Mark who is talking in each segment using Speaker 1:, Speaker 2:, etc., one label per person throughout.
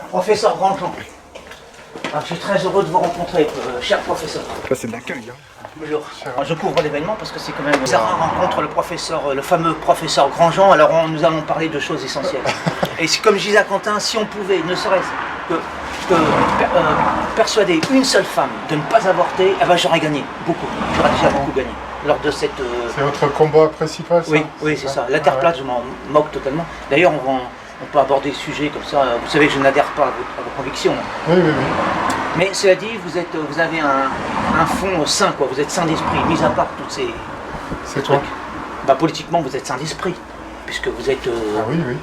Speaker 1: Professeur Grandjean. Je suis très heureux de vous rencontrer, cher professeur.
Speaker 2: Ça, c'est de l'accueil.
Speaker 1: Bonjour. Je couvre l'événement parce que c'est quand même... Sarah rencontre le fameux professeur Grandjean, alors nous allons parler de choses essentielles. Et comme je disais à Quentin, si on pouvait, ne serait-ce que persuader une seule femme de ne pas avorter, eh ben, j'aurais gagné, beaucoup. J'aurais déjà beaucoup gagné lors de cette...
Speaker 2: C'est votre combat principal, ça?
Speaker 1: Oui, c'est ça. La Terre plate, je m'en moque totalement. D'ailleurs, on peut aborder ce sujet comme ça. Vous savez que je n'adhère pas à vos convictions.
Speaker 2: Oui.
Speaker 1: Mais cela dit, vous avez un fond sain, quoi. Vous êtes sain d'esprit, mis à part toutes ces
Speaker 2: trucs.
Speaker 1: Politiquement, vous êtes sain d'esprit, puisque vous êtes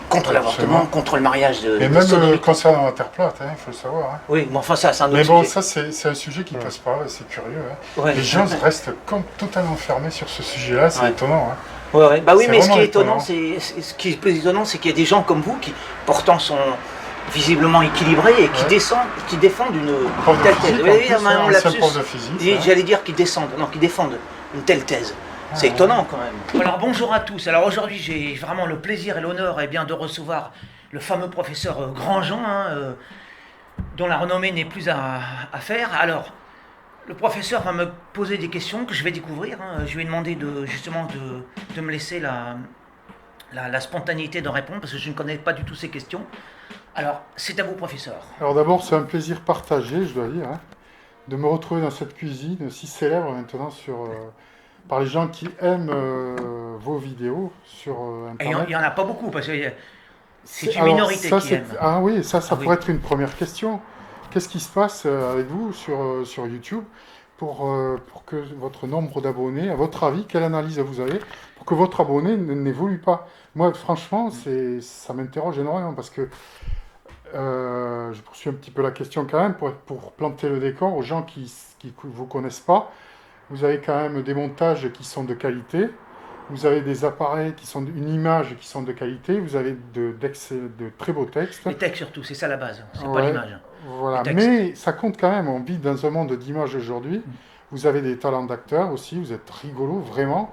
Speaker 1: contre l'avortement, contre le mariage de...
Speaker 2: Et même concernant la Terre plate, il faut le savoir. Hein.
Speaker 1: Oui, mais enfin ça, c'est un autre
Speaker 2: sujet. Mais bon,
Speaker 1: sujet.
Speaker 2: ça, c'est un sujet qui passe pas, c'est curieux. Hein.
Speaker 1: Ouais,
Speaker 2: les gens restent totalement fermés sur ce sujet-là, c'est étonnant. Hein.
Speaker 1: Ouais. Bah oui, mais ce qui est étonnant, ce qui est plus étonnant, c'est qu'il y a des gens comme vous qui, pourtant, sont visiblement équilibrés et qui défendent une telle thèse.
Speaker 2: Oui,
Speaker 1: j'allais dire qu'ils défendent une telle thèse. C'est étonnant quand même. Alors bonjour à tous. Alors aujourd'hui j'ai vraiment le plaisir et l'honneur de recevoir le fameux professeur Grandjean, dont la renommée n'est plus à faire. Alors le professeur va me poser des questions que je vais découvrir. Je lui ai demandé de me laisser la spontanéité de répondre parce que je ne connais pas du tout ces questions. Alors c'est à vous professeur.
Speaker 2: Alors d'abord c'est un plaisir partagé, je dois dire, de me retrouver dans cette cuisine si célèbre maintenant par les gens qui aiment vos vidéos sur Internet.
Speaker 1: Et il n'y en a pas beaucoup, parce que c'est une minorité qui aime.
Speaker 2: Ah oui, ça pourrait être une première question. Qu'est-ce qui se passe avec vous sur YouTube pour que votre nombre d'abonnés, à votre avis, quelle analyse vous avez, pour que votre abonné n'évolue pas? Moi, franchement, ça m'interroge énormément, parce que je poursuis un petit peu la question quand même, pour planter le décor aux gens qui ne vous connaissent pas. Vous avez quand même des montages qui sont de qualité, vous avez des appareils une image qui sont de qualité, vous avez de très beaux textes.
Speaker 1: Les textes surtout, c'est ça la base, c'est pas l'image.
Speaker 2: Voilà, mais ça compte quand même, on vit dans un monde d'images aujourd'hui. Vous avez des talents d'acteurs aussi, vous êtes rigolo, vraiment.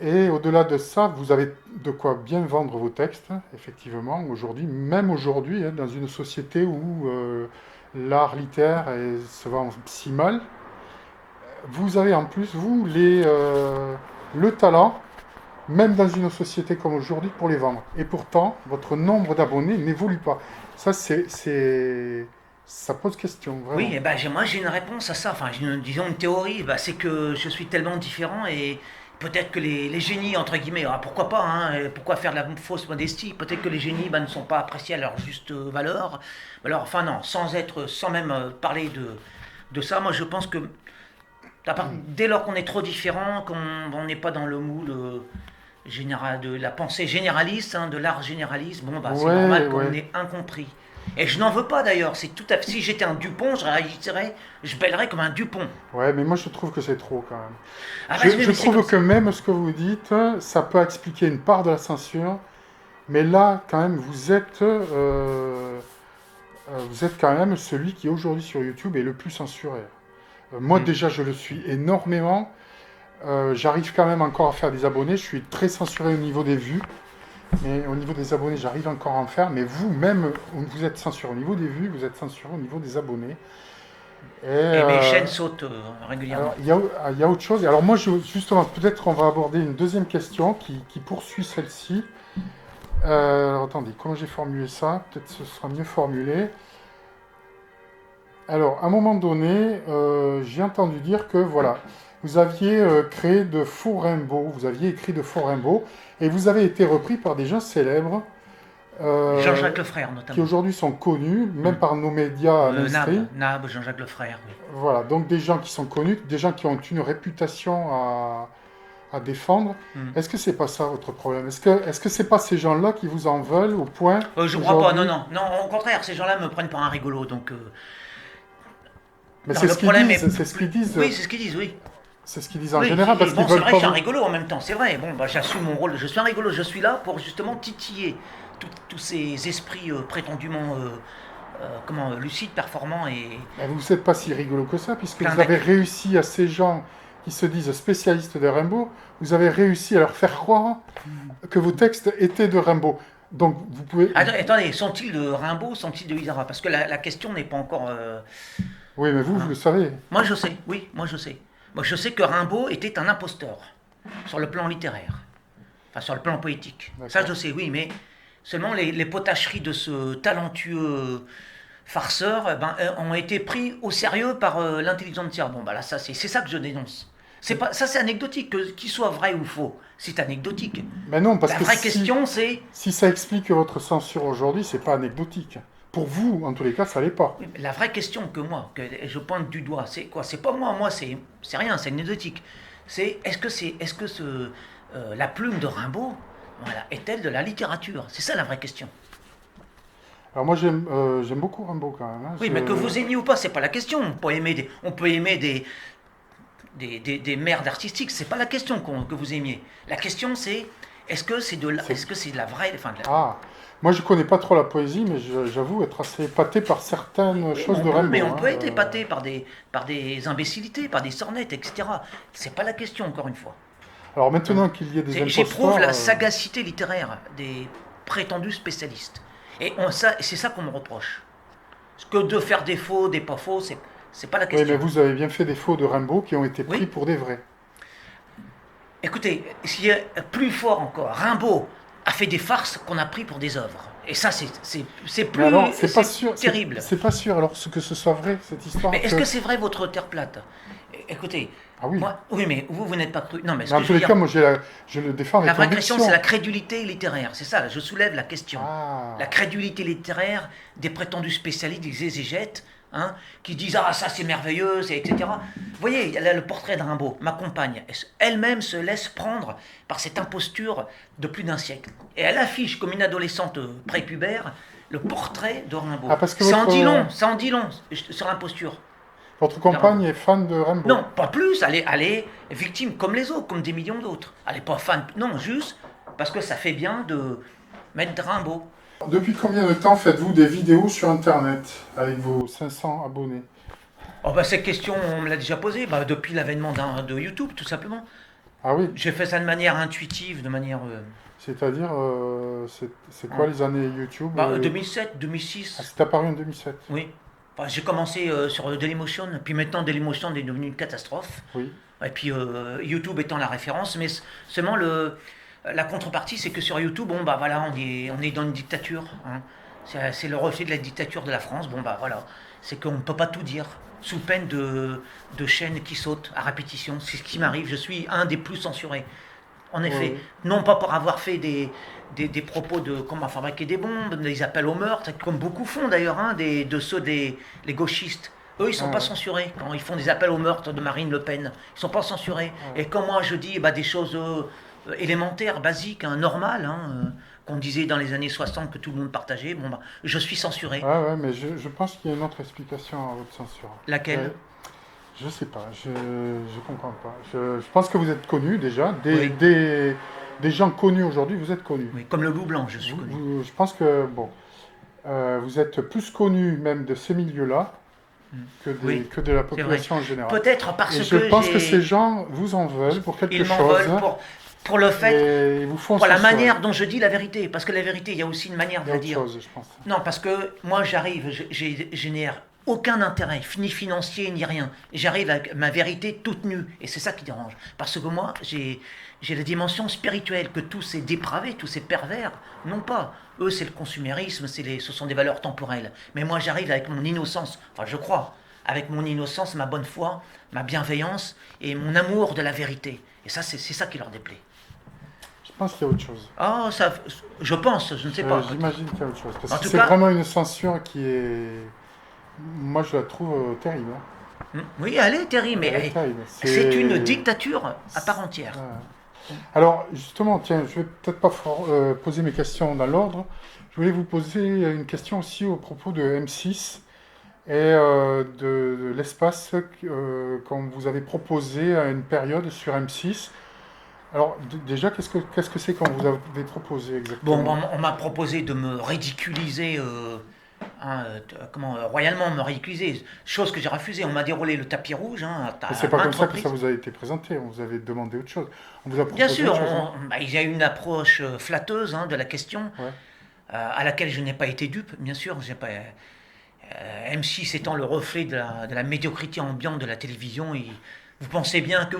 Speaker 2: Et au-delà de ça, vous avez de quoi bien vendre vos textes, effectivement, aujourd'hui, dans une société où l'art littéraire se vend si mal. Vous avez en plus, vous, le talent, même dans une société comme aujourd'hui, pour les vendre. Et pourtant, votre nombre d'abonnés n'évolue pas. Ça, ça pose question, vraiment.
Speaker 1: Oui, moi j'ai une réponse à ça, disons une théorie, c'est que je suis tellement différent et peut-être que les génies, entre guillemets, pourquoi pas, pourquoi faire de la fausse modestie, peut-être que les génies ne sont pas appréciés à leur juste valeur. Alors, sans même parler de ça, moi je pense que dès lors qu'on est trop différent, qu'on n'est pas dans le moule de la pensée généraliste, de l'art généraliste, c'est normal qu'on est incompris. Et je n'en veux pas d'ailleurs, c'est tout à fait. Si j'étais un Dupont, je bêlerais comme un Dupont.
Speaker 2: Ouais, mais moi je trouve que c'est trop quand même. Je trouve que même ce que vous dites, ça peut expliquer une part de la censure, mais là quand même vous êtes quand même celui qui aujourd'hui sur YouTube est le plus censuré. Moi déjà je le suis énormément, j'arrive quand même encore à faire des abonnés, je suis très censuré au niveau des vues, mais au niveau des abonnés j'arrive encore à en faire, mais vous-même vous êtes censuré au niveau des vues, vous êtes censuré au niveau des abonnés.
Speaker 1: Et mes chaînes sautent régulièrement.
Speaker 2: Il y a autre chose, alors moi justement peut-être on va aborder une deuxième question qui poursuit celle-ci. Alors attendez, comment j'ai formulé ça? Peut-être ce sera mieux formulé. Alors, à un moment donné, j'ai entendu dire que, voilà, vous aviez créé de faux Rimbaud, vous aviez écrit de faux Rimbaud, et vous avez été repris par des gens célèbres,
Speaker 1: Jean-Jacques Lefrère, notamment.
Speaker 2: Qui aujourd'hui sont connus, même par nos médias mainstream.
Speaker 1: Nab, Jean-Jacques Lefrère. Oui.
Speaker 2: Voilà, donc des gens qui sont connus, des gens qui ont une réputation à défendre. Est-ce que c'est pas ça votre problème? Est-ce que c'est pas ces gens-là qui vous en veulent au point...
Speaker 1: Je crois pas, non, au contraire, ces gens-là me prennent pour un rigolo, donc...
Speaker 2: Mais c'est ce qu'ils disent, c'est ce qu'ils disent.
Speaker 1: Oui, c'est ce qu'ils disent, oui.
Speaker 2: C'est ce qu'ils disent en général, parce qu'ils veulent pas...
Speaker 1: C'est vrai que je suis un rigolo en même temps, c'est vrai. J'assume mon rôle, je suis un rigolo, je suis là pour justement titiller tous ces esprits prétendument lucides, performants et...
Speaker 2: Vous n'êtes pas si rigolo que ça, puisque vous avez réussi à ces gens qui se disent spécialistes de Rimbaud, vous avez réussi à leur faire croire que vos textes étaient de Rimbaud. Donc vous pouvez...
Speaker 1: Attendez, sont-ils de Rimbaud, sont-ils de Isara? Parce que la question n'est pas encore...
Speaker 2: Oui, mais vous, vous le savez.
Speaker 1: Moi je sais, oui, moi je sais. Moi je sais que Rimbaud était un imposteur, sur le plan littéraire, enfin sur le plan poétique. Ça
Speaker 2: D'accord.
Speaker 1: je sais, oui, mais seulement les potacheries de ce talentueux farceurs ont été pris au sérieux par l'intelligentsia. Bon, bah là, ça, c'est ça que je dénonce. C'est pas, ça, c'est anecdotique, qu'il soit vrai ou faux. C'est anecdotique.
Speaker 2: Mais non, parce
Speaker 1: La
Speaker 2: que
Speaker 1: vraie question, c'est...
Speaker 2: si ça explique votre censure aujourd'hui, c'est pas anecdotique. Pour vous, en tous les cas, ça l'est pas.
Speaker 1: La vraie question que moi, que je pointe du doigt, c'est quoi? C'est pas moi, c'est rien, c'est anecdotique. C'est est-ce que la plume de Rimbaud, voilà, est-elle de la littérature? C'est ça la vraie question.
Speaker 2: Alors moi, j'aime beaucoup Rimbaud quand même. Hein.
Speaker 1: Oui, mais que vous aimiez ou pas, c'est pas la question. On peut aimer des merdes artistiques, c'est pas la question que vous aimiez. La question c'est est-ce que c'est de la vraie, enfin,
Speaker 2: Ah, moi je connais pas trop la poésie, mais j'avoue être assez épaté par certaines choses de Rimbaud.
Speaker 1: mais on peut
Speaker 2: hein.
Speaker 1: être épaté par des imbécilités, par des sornettes, etc. C'est pas la question encore une fois.
Speaker 2: Alors maintenant qu'il y ait des imposteurs...
Speaker 1: J'éprouve la sagacité littéraire des prétendus spécialistes. Et c'est ça qu'on me reproche. Que de faire des faux, des pas faux, c'est pas la
Speaker 2: Oui,
Speaker 1: question.
Speaker 2: mais vous avez bien fait des faux de Rimbaud qui ont été pris
Speaker 1: Oui.
Speaker 2: pour des vrais.
Speaker 1: Écoutez, s'il y a plus fort encore, Rimbaud a fait des farces qu'on a pris pour des œuvres. Et ça, c'est
Speaker 2: Mais
Speaker 1: plus
Speaker 2: alors, c'est pas sûr,
Speaker 1: terrible.
Speaker 2: c'est pas sûr alors que ce soit vrai, cette histoire.
Speaker 1: Mais est-ce que c'est vrai votre terre plate? Écoutez,
Speaker 2: Ah oui.
Speaker 1: moi, oui, mais vous n'êtes pas cru. Non, mais ce
Speaker 2: Mais en
Speaker 1: que je
Speaker 2: tous
Speaker 1: veux
Speaker 2: les
Speaker 1: dire,
Speaker 2: cas, moi je le défends avec
Speaker 1: la vraie question,
Speaker 2: conviction.
Speaker 1: c'est la crédulité littéraire. C'est ça, je soulève la question.
Speaker 2: Ah.
Speaker 1: La crédulité littéraire des prétendus spécialistes, des exégètes, hein, qui disent ah ça c'est merveilleux, etc. Vous voyez, il y a le portrait de Rimbaud, ma compagne, elle-même se laisse prendre par cette imposture de plus d'un siècle. Et elle affiche comme une adolescente prépubère le portrait de Rimbaud.
Speaker 2: Ah, parce que
Speaker 1: ça
Speaker 2: votre-
Speaker 1: en dit long sur l'imposture.
Speaker 2: Votre compagne est fan de Rimbaud.
Speaker 1: Non, pas plus, elle est victime comme les autres, comme des millions d'autres. Elle n'est pas fan, non, juste parce que ça fait bien de mettre de Rimbaud.
Speaker 2: Depuis combien de temps faites-vous des vidéos sur Internet avec vos 500 abonnés?
Speaker 1: Oh bah cette question, on me l'a déjà posée, bah, depuis l'avènement de YouTube, tout simplement.
Speaker 2: Ah oui,
Speaker 1: J'ai fait ça de manière intuitive, de manière...
Speaker 2: c'est-à-dire, c'est quoi les années YouTube
Speaker 1: 2007,
Speaker 2: Ah,
Speaker 1: 2006,
Speaker 2: c'est apparu en 2007.
Speaker 1: oui. Enfin, j'ai commencé sur Dailymotion, puis maintenant Dailymotion est devenu une catastrophe.
Speaker 2: Oui.
Speaker 1: Et puis YouTube étant la référence, mais seulement la contrepartie, c'est que sur YouTube, bon bah voilà, on est dans une dictature. Hein. C'est le reflet de la dictature de la France. Bon bah voilà, c'est qu'on ne peut pas tout dire, sous peine de chaînes qui sautent à répétition. C'est ce qui m'arrive, je suis un des plus censurés. En effet,
Speaker 2: Oui.
Speaker 1: non pas pour avoir fait des propos de comment fabriquer des bombes, des appels au meurtre, comme beaucoup font d'ailleurs, hein, de ceux les gauchistes. Eux, ils sont pas censurés quand ils font des appels au meurtre de Marine Le Pen. Ils sont pas censurés. Et quand moi je dis des choses élémentaires, basiques, hein, normales, hein, qu'on disait dans les années 60 que tout le monde partageait, bon, bah, je suis censuré.
Speaker 2: Ah ouais, mais je pense qu'il y a une autre explication à votre censure.
Speaker 1: Laquelle?
Speaker 2: Je sais pas, je comprends pas. Je pense que vous êtes connu déjà.
Speaker 1: Oui.
Speaker 2: Des gens connus aujourd'hui, vous êtes connus.
Speaker 1: Oui, comme le loup blanc, je suis connu.
Speaker 2: Je pense que, bon, vous êtes plus connu même de ces milieux-là
Speaker 1: Oui,
Speaker 2: que de la population en général.
Speaker 1: Peut-être parce
Speaker 2: Et
Speaker 1: que
Speaker 2: je pense que
Speaker 1: j'ai-
Speaker 2: ces gens vous en veulent pour quelque
Speaker 1: ils m'en
Speaker 2: chose.
Speaker 1: veulent pour le fait,
Speaker 2: Et ils vous font
Speaker 1: pour la
Speaker 2: censurer.
Speaker 1: manière dont je dis la vérité. Parce que la vérité, il y a aussi une manière
Speaker 2: Il
Speaker 1: de
Speaker 2: y a
Speaker 1: la
Speaker 2: autre
Speaker 1: dire.
Speaker 2: chose, je pense.
Speaker 1: Non, parce que moi j'arrive, génère aucun intérêt, ni financier, ni rien. J'arrive avec ma vérité toute nue. Et c'est ça qui dérange. Parce que moi, j'ai la dimension spirituelle, que tous ces dépravés, tous ces pervers, non pas. Eux, c'est le consumérisme, ce sont des valeurs temporelles. Mais moi, j'arrive avec mon innocence, enfin je crois, avec mon innocence, ma bonne foi, ma bienveillance et mon amour de la vérité. Et ça, c'est ça qui leur déplaît.
Speaker 2: Je pense qu'il y a autre chose.
Speaker 1: Ah, ça, je pense, je ne sais pas.
Speaker 2: J'imagine qu'il y a autre chose. Parce
Speaker 1: En
Speaker 2: que
Speaker 1: tout
Speaker 2: c'est
Speaker 1: cas-
Speaker 2: vraiment une censure qui est... Moi, je la trouve terrible. hein.
Speaker 1: Oui, elle est terrible, mais
Speaker 2: Elle est terrible.
Speaker 1: c'est une dictature à part entière.
Speaker 2: Alors, justement, tiens, je vais peut-être pas poser mes questions dans l'ordre. Je voulais vous poser une question aussi au propos de M6 et de l'espace qu'on vous avez proposé à une période sur M6. Alors, déjà, qu'est-ce que c'est qu'on vous avez proposé exactement?
Speaker 1: Bon, on m'a proposé de me ridiculiser royalement me ridiculiser, chose que j'ai refusée. On m'a déroulé le tapis rouge
Speaker 2: Mais c'est
Speaker 1: à
Speaker 2: pas comme
Speaker 1: maintes
Speaker 2: ça que ça
Speaker 1: reprises.
Speaker 2: vous a été présenté. On vous avait demandé autre chose. On vous a
Speaker 1: Bien
Speaker 2: proposé
Speaker 1: sûr,
Speaker 2: autre chose, hein.
Speaker 1: il y a eu une approche flatteuse de la question,
Speaker 2: Ouais.
Speaker 1: à laquelle je n'ai pas été dupe, bien sûr. J'ai pas, M6 étant le reflet de la médiocrité ambiante de la télévision, vous pensez bien que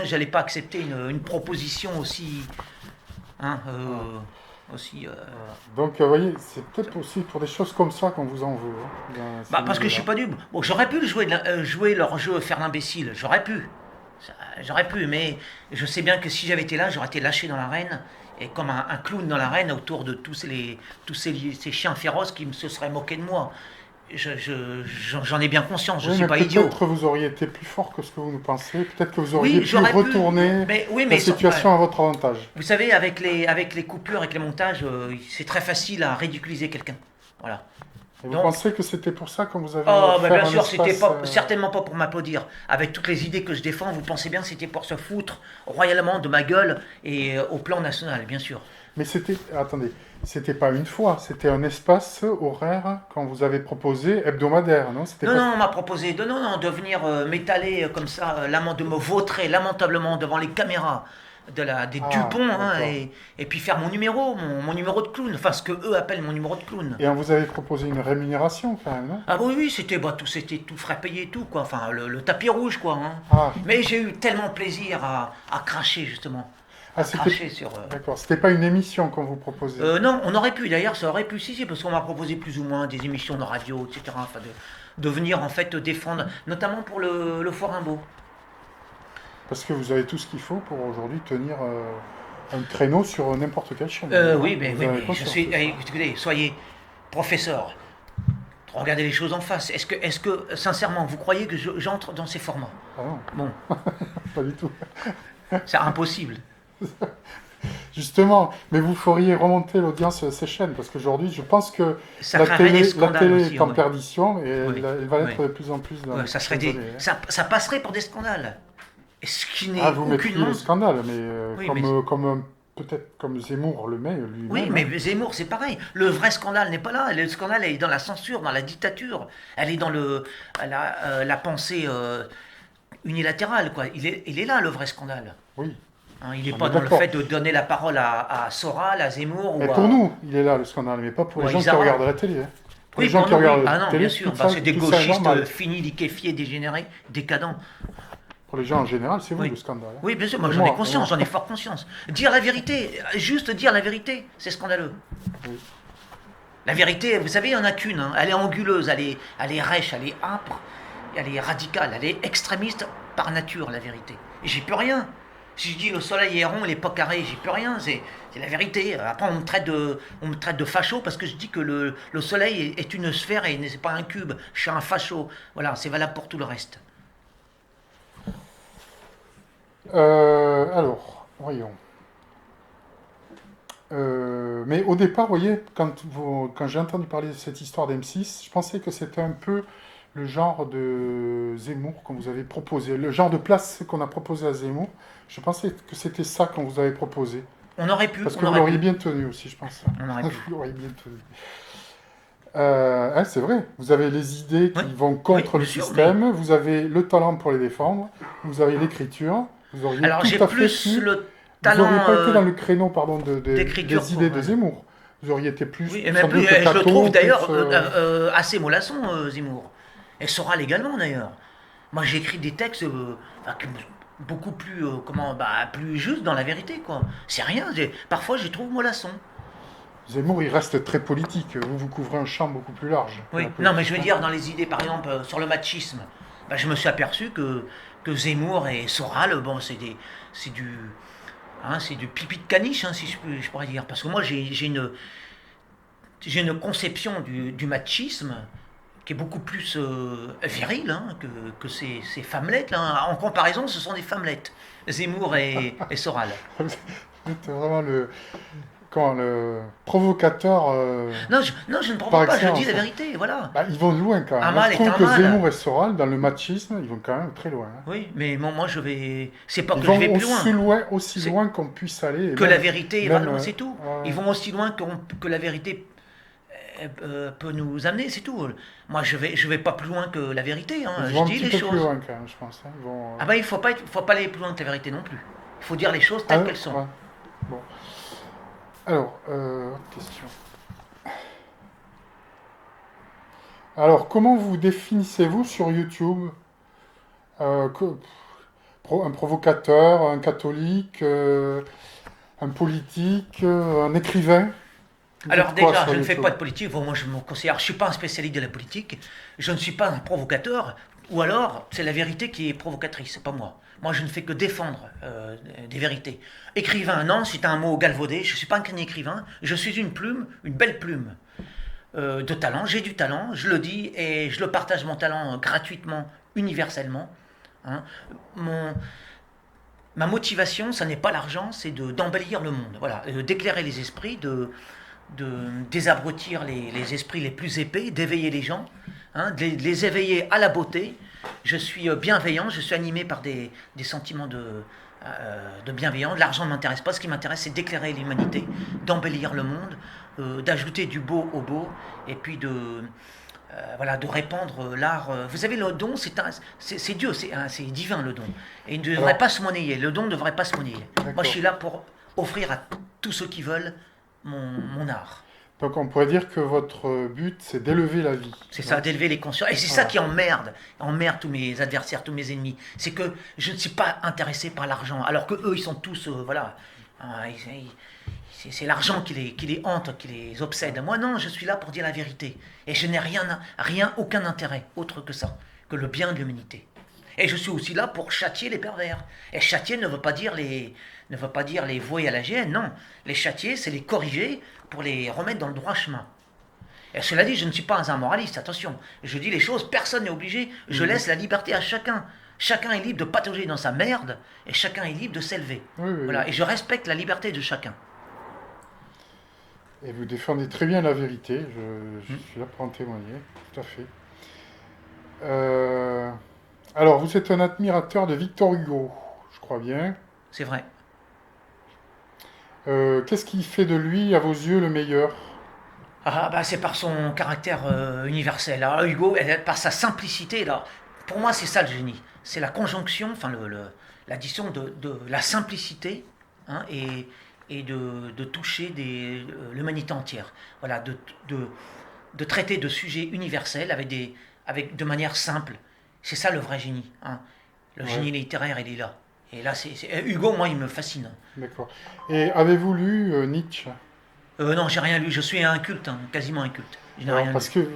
Speaker 1: j'allais pas accepter une proposition aussi, hein, aussi.
Speaker 2: Donc, vous voyez, c'est peut-être aussi pour des choses comme ça qu'on vous en veut, hein, dans ces
Speaker 1: Parce que je
Speaker 2: milieux-là.
Speaker 1: suis pas dupe. Bon, j'aurais pu jouer leur jeu, faire l'imbécile. J'aurais pu. J'aurais pu, mais je sais bien que si j'avais été là, j'aurais été lâché dans l'arène, et comme un clown dans l'arène autour de ces chiens féroces qui se seraient moqués de moi. J'en ai bien conscience, je
Speaker 2: Oui,
Speaker 1: suis
Speaker 2: mais
Speaker 1: pas idiot.
Speaker 2: peut-être vous auriez été plus fort que ce que vous nous pensez. Peut-être que vous auriez
Speaker 1: Oui,
Speaker 2: pu
Speaker 1: j'aurais pu.
Speaker 2: retourner
Speaker 1: Oui,
Speaker 2: la
Speaker 1: mais
Speaker 2: situation à votre avantage.
Speaker 1: vous savez, avec les coupures, avec les montages, c'est très facile à ridiculiser quelqu'un. Voilà.
Speaker 2: Et vous
Speaker 1: Donc,
Speaker 2: pensez que c'était pour ça qu'on vous avait
Speaker 1: oh,
Speaker 2: offert
Speaker 1: bien
Speaker 2: un
Speaker 1: sûr, c'était
Speaker 2: espace,
Speaker 1: pas, certainement pas pour m'applaudir. Avec toutes les idées que je défends, vous pensez bien que c'était pour se foutre royalement de ma gueule et au plan national, bien sûr.
Speaker 2: Mais c'était, attendez, c'était pas une fois, c'était un espace horaire qu'on vous avait proposé hebdomadaire, non? C'était
Speaker 1: Non,
Speaker 2: pas...
Speaker 1: non, on m'a proposé de venir m'étaler comme ça, de me vautrer lamentablement devant les caméras des
Speaker 2: Ah,
Speaker 1: Dupont,
Speaker 2: d'accord.
Speaker 1: et puis faire mon numéro, mon numéro de clown, enfin ce que eux appellent mon numéro de clown.
Speaker 2: Et on vous avait proposé une rémunération quand même, non?
Speaker 1: Ah oui, oui, c'était tout frais payé et tout, quoi. Enfin, le tapis rouge, quoi.
Speaker 2: Ah,
Speaker 1: Mais j'ai eu tellement plaisir à cracher, justement. À
Speaker 2: c'était...
Speaker 1: cracher sur.
Speaker 2: D'accord, c'était pas une émission qu'on vous proposait.
Speaker 1: Non, on aurait pu, d'ailleurs, ça aurait pu, si, parce qu'on m'a proposé plus ou moins des émissions de radio, etc. Enfin, de venir, en fait, défendre, notamment pour le Forimbault.
Speaker 2: Parce que vous avez tout ce qu'il faut pour aujourd'hui tenir un créneau sur n'importe quelle chaîne.
Speaker 1: Oui, mais,
Speaker 2: Vous
Speaker 1: oui,
Speaker 2: avez
Speaker 1: mais
Speaker 2: conscience de ça.
Speaker 1: écoutez, soyez professeur. Regardez les choses en face. Est-ce que sincèrement, vous croyez que j'entre dans ces formats?
Speaker 2: Ah non,
Speaker 1: Bon,
Speaker 2: pas du tout.
Speaker 1: c'est impossible.
Speaker 2: Justement, mais vous feriez remonter l'audience de ces chaînes, parce qu'aujourd'hui, je pense que
Speaker 1: Ça
Speaker 2: la
Speaker 1: créerait des
Speaker 2: télé, la
Speaker 1: scandales
Speaker 2: télé
Speaker 1: aussi.
Speaker 2: est en
Speaker 1: Ouais.
Speaker 2: perdition et
Speaker 1: Oui,
Speaker 2: elle va l'être
Speaker 1: oui.
Speaker 2: de plus en plus dans
Speaker 1: Ouais,
Speaker 2: les
Speaker 1: ça serait
Speaker 2: prochaines années, hein.
Speaker 1: ça passerait pour des scandales. Ce qui n'est
Speaker 2: Ah, vous mettriez
Speaker 1: aucunement.
Speaker 2: le scandale, mais
Speaker 1: Oui,
Speaker 2: peut-être comme Zemmour le met lui-même.
Speaker 1: Oui,
Speaker 2: hein.
Speaker 1: mais Zemmour, c'est pareil. Le vrai scandale n'est pas là. Le scandale, elle est dans la censure, dans la dictature. Elle est dans la pensée unilatérale, quoi. Il est là, le vrai scandale.
Speaker 2: Oui,
Speaker 1: Hein, il n'est
Speaker 2: on
Speaker 1: pas
Speaker 2: est
Speaker 1: dans le
Speaker 2: d'accord.
Speaker 1: fait de donner la parole à Soral, à Zemmour
Speaker 2: Mais
Speaker 1: ou
Speaker 2: pour
Speaker 1: à.
Speaker 2: nous, il est là le scandale, mais pas pour
Speaker 1: Ou
Speaker 2: les
Speaker 1: à
Speaker 2: gens qui
Speaker 1: Isara.
Speaker 2: regardent la télé, hein. Pour
Speaker 1: Oui,
Speaker 2: les gens
Speaker 1: pour
Speaker 2: qui
Speaker 1: nous, oui.
Speaker 2: regardent
Speaker 1: Ah
Speaker 2: la
Speaker 1: non,
Speaker 2: télé,
Speaker 1: bien sûr.
Speaker 2: tout ça,
Speaker 1: C'est des
Speaker 2: tout ça est
Speaker 1: gauchistes
Speaker 2: normal.
Speaker 1: finis, liquéfiés, dégénérés, décadents.
Speaker 2: Pour les gens en général, c'est vous
Speaker 1: Oui.
Speaker 2: le scandale, hein.
Speaker 1: Oui, bien sûr, moi
Speaker 2: Et
Speaker 1: j'en ai
Speaker 2: moi,
Speaker 1: conscience,
Speaker 2: et moi.
Speaker 1: j'en ai fort conscience. Dire la vérité, juste dire la vérité, c'est scandaleux.
Speaker 2: Oui.
Speaker 1: La vérité, vous savez, il n'y en a qu'une. Hein. Elle est anguleuse, elle est rêche, elle est âpre, elle est radicale, elle est extrémiste par nature, la vérité. Et j'y peux rien. Si je dis le soleil est rond, il n'est pas carré, j'y peux rien, c'est la vérité. Après, on me traite de facho parce que je dis que le soleil est une sphère et n'est pas un cube. Je suis un facho. Voilà, c'est valable pour tout le reste.
Speaker 2: Alors, voyons. Mais au départ, vous voyez, quand j'ai entendu parler de cette histoire d'M6, je pensais que c'était un peu le genre de Zemmour qu'on vous avait proposé, le genre de place qu'on a proposé à Zemmour. Je pensais que c'était ça qu'on vous avait proposé.
Speaker 1: On aurait pu,
Speaker 2: Parce que
Speaker 1: on
Speaker 2: vous
Speaker 1: aurait
Speaker 2: l'auriez
Speaker 1: pu.
Speaker 2: bien tenu aussi, je pense.
Speaker 1: On aurait pu.
Speaker 2: Vous l'auriez bien tenu. Hein, c'est vrai, vous avez les idées qui
Speaker 1: Oui.
Speaker 2: vont contre
Speaker 1: Oui,
Speaker 2: le
Speaker 1: bien sûr,
Speaker 2: système, vous avez le talent pour les défendre, vous avez l'écriture, vous auriez
Speaker 1: Alors
Speaker 2: tout
Speaker 1: j'ai
Speaker 2: à fait
Speaker 1: plus
Speaker 2: pu...
Speaker 1: le
Speaker 2: Vous
Speaker 1: talent
Speaker 2: n'auriez pas été dans le créneau, pardon,
Speaker 1: d'écriture
Speaker 2: des idées
Speaker 1: pour,
Speaker 2: de Zemmour. Vous auriez été plus,
Speaker 1: oui, et
Speaker 2: sans
Speaker 1: même plus,
Speaker 2: doute,
Speaker 1: je le
Speaker 2: Cato,
Speaker 1: trouve d'ailleurs
Speaker 2: plus,
Speaker 1: assez mollasson, Zemmour. Et Soral également d'ailleurs. Moi j'écris des textes beaucoup plus, plus justes dans la vérité, quoi. C'est rien, parfois je trouve mollasson.
Speaker 2: Zemmour, il reste très politique. Vous couvrez un champ beaucoup plus large que
Speaker 1: Oui,
Speaker 2: la
Speaker 1: non mais je veux
Speaker 2: politique,
Speaker 1: dire, dans les idées par exemple sur le machisme, je me suis aperçu que Zemmour et Soral, bon, c'est du pipi de caniche, hein, si je pourrais dire. Parce que moi j'ai une conception du machisme qui est beaucoup plus virile hein, que ces femmelettes. Là, hein. En comparaison, ce sont des femmelettes, Zemmour et Soral.
Speaker 2: hein. Vous êtes vraiment le provocateur
Speaker 1: Non, je ne
Speaker 2: par
Speaker 1: provoque pas, je
Speaker 2: excellence.
Speaker 1: dis la vérité, voilà.
Speaker 2: Bah, ils vont loin quand même.
Speaker 1: Un
Speaker 2: Moi,
Speaker 1: mal
Speaker 2: je
Speaker 1: est
Speaker 2: trouve
Speaker 1: un
Speaker 2: que
Speaker 1: mal.
Speaker 2: Zemmour et Soral, dans le machisme, ils vont quand même très loin, hein.
Speaker 1: Oui, mais moi je vais. C'est pas
Speaker 2: Ils
Speaker 1: que je
Speaker 2: vont
Speaker 1: vais plus loin.
Speaker 2: aussi
Speaker 1: C'est-
Speaker 2: loin qu'on puisse aller. Et
Speaker 1: Que
Speaker 2: même-
Speaker 1: la vérité
Speaker 2: même,
Speaker 1: va loin, c'est tout.
Speaker 2: ouais.
Speaker 1: Ils vont aussi loin que la vérité peut nous amener, c'est tout. Moi, je vais pas plus loin que la vérité, hein.
Speaker 2: Ils
Speaker 1: Je
Speaker 2: vont un
Speaker 1: dis
Speaker 2: petit
Speaker 1: les
Speaker 2: peu plus
Speaker 1: choses.
Speaker 2: loin quand même, je pense, hein. Ils vont,
Speaker 1: Ah ben, faut pas aller plus loin que la vérité non plus. Il faut dire les choses
Speaker 2: Ah,
Speaker 1: telles qu'elles sont.
Speaker 2: ouais. Bon. Alors, autre question. Alors, comment vous définissez-vous sur YouTube? Euh, que- un provocateur, un catholique, un politique, un écrivain? Vous
Speaker 1: Alors
Speaker 2: êtes quoi
Speaker 1: déjà,
Speaker 2: sur
Speaker 1: je ne fais
Speaker 2: YouTube?
Speaker 1: pas de politique. Bon, moi, je me considère, je suis pas un spécialiste de la politique. Je ne suis pas un provocateur. Ou alors, c'est la vérité qui est provocatrice, c'est pas moi. Moi, je ne fais que défendre des vérités. Écrivain, non, c'est un mot galvaudé. Je ne suis pas un écrivain. Je suis une plume, une belle plume de talent. J'ai du talent, je le dis, et je le partage mon talent gratuitement, universellement. Hein. Mon, Ma motivation, ça n'est pas l'argent, c'est d'embellir le monde. Voilà, d'éclairer les esprits, de désabrutir les esprits les plus épais, d'éveiller les gens, hein, de les éveiller à la beauté. Je suis bienveillant, je suis animé par des sentiments de bienveillance. L'argent ne m'intéresse pas, ce qui m'intéresse c'est d'éclairer l'humanité, d'embellir le monde, d'ajouter du beau au beau, et puis voilà, de répandre l'art. Vous savez, le don, c'est Dieu, c'est divin le don. Et il ne devrait
Speaker 2: Alors,
Speaker 1: pas se monnayer, le don ne devrait pas se monnayer. Moi je
Speaker 2: d'accord.
Speaker 1: suis là pour offrir à tous ceux qui veulent mon art.
Speaker 2: Donc, on pourrait dire que votre but, c'est d'élever la vie.
Speaker 1: C'est ça,
Speaker 2: Non?
Speaker 1: d'élever les consciences. Et c'est ça
Speaker 2: Voilà.
Speaker 1: qui emmerde tous mes adversaires, tous mes ennemis. C'est que je ne suis pas intéressé par l'argent, alors que eux, ils sont tous, voilà, hein, c'est l'argent qui les hante, qui les obsède. Moi, non, je suis là pour dire la vérité. Et je n'ai aucun intérêt autre que ça, que le bien de l'humanité. Et je suis aussi là pour châtier les pervers. Et châtier ne veut pas dire les vouer à la géhenne, non. Les châtier, c'est les corriger pour les remettre dans le droit chemin. Et cela dit, je ne suis pas un moraliste, attention. Je dis les choses, personne n'est obligé. Je
Speaker 2: Mhm.
Speaker 1: laisse la liberté à chacun. Chacun est libre de patauger dans sa merde et chacun est libre de s'élever.
Speaker 2: Oui, oui, oui.
Speaker 1: Voilà, et je respecte la liberté de chacun.
Speaker 2: Et vous défendez très bien la vérité. Je
Speaker 1: Hmm.
Speaker 2: suis là pour en témoigner. Tout à fait. Euh, alors, vous êtes un admirateur de Victor Hugo, je crois bien.
Speaker 1: C'est vrai.
Speaker 2: Qu'est-ce qui fait de lui, à vos yeux, le meilleur?
Speaker 1: Ah, bah, c'est par son caractère universel. Alors, Hugo, par sa simplicité, là, pour moi, c'est ça le génie. C'est la conjonction, enfin, l'addition de la simplicité, hein, et de toucher l'humanité entière. Voilà, de, de traiter de sujets universels de manière simple. C'est ça le vrai génie. Hein. Le
Speaker 2: Ouais,
Speaker 1: génie littéraire, il est là. Et là, Hugo, moi, il me fascine.
Speaker 2: d'accord. Et avez-vous lu Nietzsche?
Speaker 1: Non, j'ai rien lu. Je suis inculte, hein, quasiment inculte. Je n'ai
Speaker 2: Alors,
Speaker 1: rien
Speaker 2: parce
Speaker 1: lu.
Speaker 2: que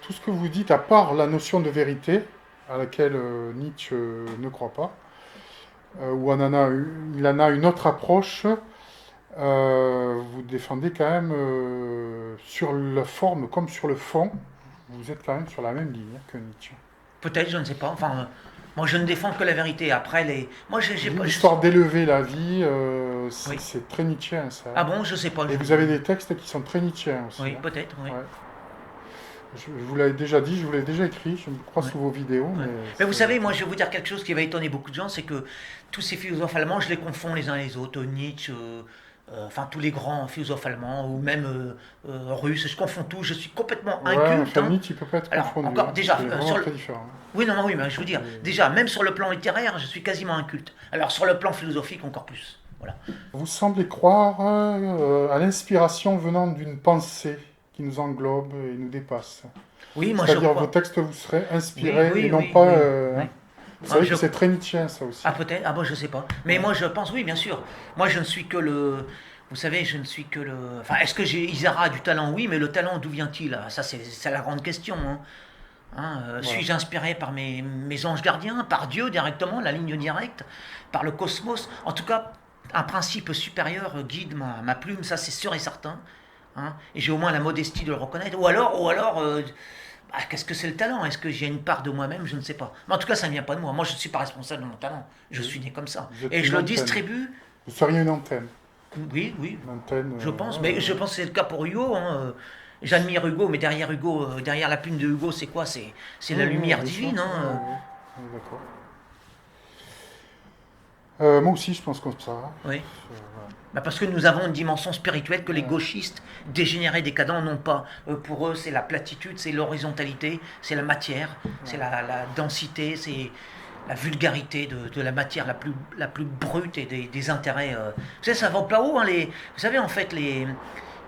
Speaker 2: tout ce que vous dites, à part la notion de vérité, à laquelle Nietzsche ne croit pas, ou il en a une autre approche, vous défendez quand même sur la forme comme sur le fond, vous êtes quand même sur la même ligne que Nietzsche.
Speaker 1: Peut-être, je ne sais pas. Enfin, moi, je ne défends que la vérité. Après, moi, j'ai pas.
Speaker 2: L'histoire d'élever la vie,
Speaker 1: Oui.
Speaker 2: c'est très nietzschéen ça.
Speaker 1: Ah bon, je sais pas.
Speaker 2: Et vous avez des textes qui sont très nietzschéens aussi,
Speaker 1: Oui,
Speaker 2: hein.
Speaker 1: peut-être, oui.
Speaker 2: Ouais. Je vous l'avais déjà dit, je vous l'ai déjà écrit, je crois,
Speaker 1: Ouais,
Speaker 2: sous vos vidéos,
Speaker 1: ouais.
Speaker 2: mais
Speaker 1: Mais vous
Speaker 2: c'est...
Speaker 1: savez, moi, je vais vous dire quelque chose qui va étonner beaucoup de gens, c'est que tous ces philosophes allemands, je les confonds les uns les autres. Nietzsche, enfin, tous les grands philosophes allemands, ou même russes, je confonds tout. Je suis complètement
Speaker 2: Ouais,
Speaker 1: inculte.
Speaker 2: enfin,
Speaker 1: Hein.
Speaker 2: Nietzsche, il peut pas être
Speaker 1: Alors,
Speaker 2: confondu,
Speaker 1: encore,
Speaker 2: hein.
Speaker 1: déjà,
Speaker 2: C'est vraiment très différent.
Speaker 1: Oui, non, non, oui, mais je veux dire,
Speaker 2: C'est-
Speaker 1: déjà, même sur le plan littéraire, je suis quasiment inculte. Alors, sur le plan philosophique, encore plus. Voilà.
Speaker 2: Vous semblez croire à l'inspiration venant d'une pensée qui nous englobe et nous dépasse.
Speaker 1: Oui, moi, je
Speaker 2: C'est-à-dire vos
Speaker 1: crois.
Speaker 2: textes vous seraient
Speaker 1: Oui,
Speaker 2: inspirés
Speaker 1: oui,
Speaker 2: et non
Speaker 1: oui,
Speaker 2: pas...
Speaker 1: oui.
Speaker 2: hein.
Speaker 1: Oui.
Speaker 2: Vous
Speaker 1: Ah,
Speaker 2: savez que c'est très nietzschéen ça aussi.
Speaker 1: Ah, peut-être. Ah, bon, je sais pas. Mais
Speaker 2: Ouais.
Speaker 1: moi, je pense, oui, bien sûr. Moi, je ne suis que le. Vous savez, je ne suis que le. Enfin, est-ce que Isara a du talent? Oui, mais le talent, d'où vient-il? Ah, ça, c'est la grande question. Hein. Hein,
Speaker 2: Voilà.
Speaker 1: suis-je inspiré par mes anges gardiens, par Dieu directement, la ligne directe, par le cosmos? En tout cas, un principe supérieur guide ma plume, ça c'est sûr et certain. Hein, et j'ai au moins la modestie de le reconnaître. Qu'est-ce que c'est le talent? Est-ce que j'ai une part de moi-même? Je ne sais pas. Mais en tout cas, ça ne vient pas de moi. Moi, je ne suis pas responsable de mon talent. Je suis né comme ça.
Speaker 2: Vous êtes
Speaker 1: Et je
Speaker 2: une
Speaker 1: le
Speaker 2: antenne.
Speaker 1: distribue.
Speaker 2: Vous seriez une antenne.
Speaker 1: Oui, oui,
Speaker 2: Une antenne...
Speaker 1: je pense.
Speaker 2: ouais,
Speaker 1: Mais je pense que c'est le cas pour Hugo. Hein. J'admire Hugo, mais derrière Hugo, derrière la plume de Hugo, c'est quoi? C'est la
Speaker 2: ouais,
Speaker 1: lumière
Speaker 2: bien sûr.
Speaker 1: divine.
Speaker 2: Ouais,
Speaker 1: Hein.
Speaker 2: ouais, ouais, d'accord. Moi aussi, je pense comme ça.
Speaker 1: Oui.
Speaker 2: Voilà.
Speaker 1: Bah parce que nous avons une dimension spirituelle que les gauchistes dégénérés décadents n'ont pas. Pour eux, c'est la platitude, c'est l'horizontalité, c'est la matière, c'est la densité, c'est la vulgarité de la matière la plus brute et des intérêts. Vous savez, ça va pas haut. Hein, vous savez, en fait,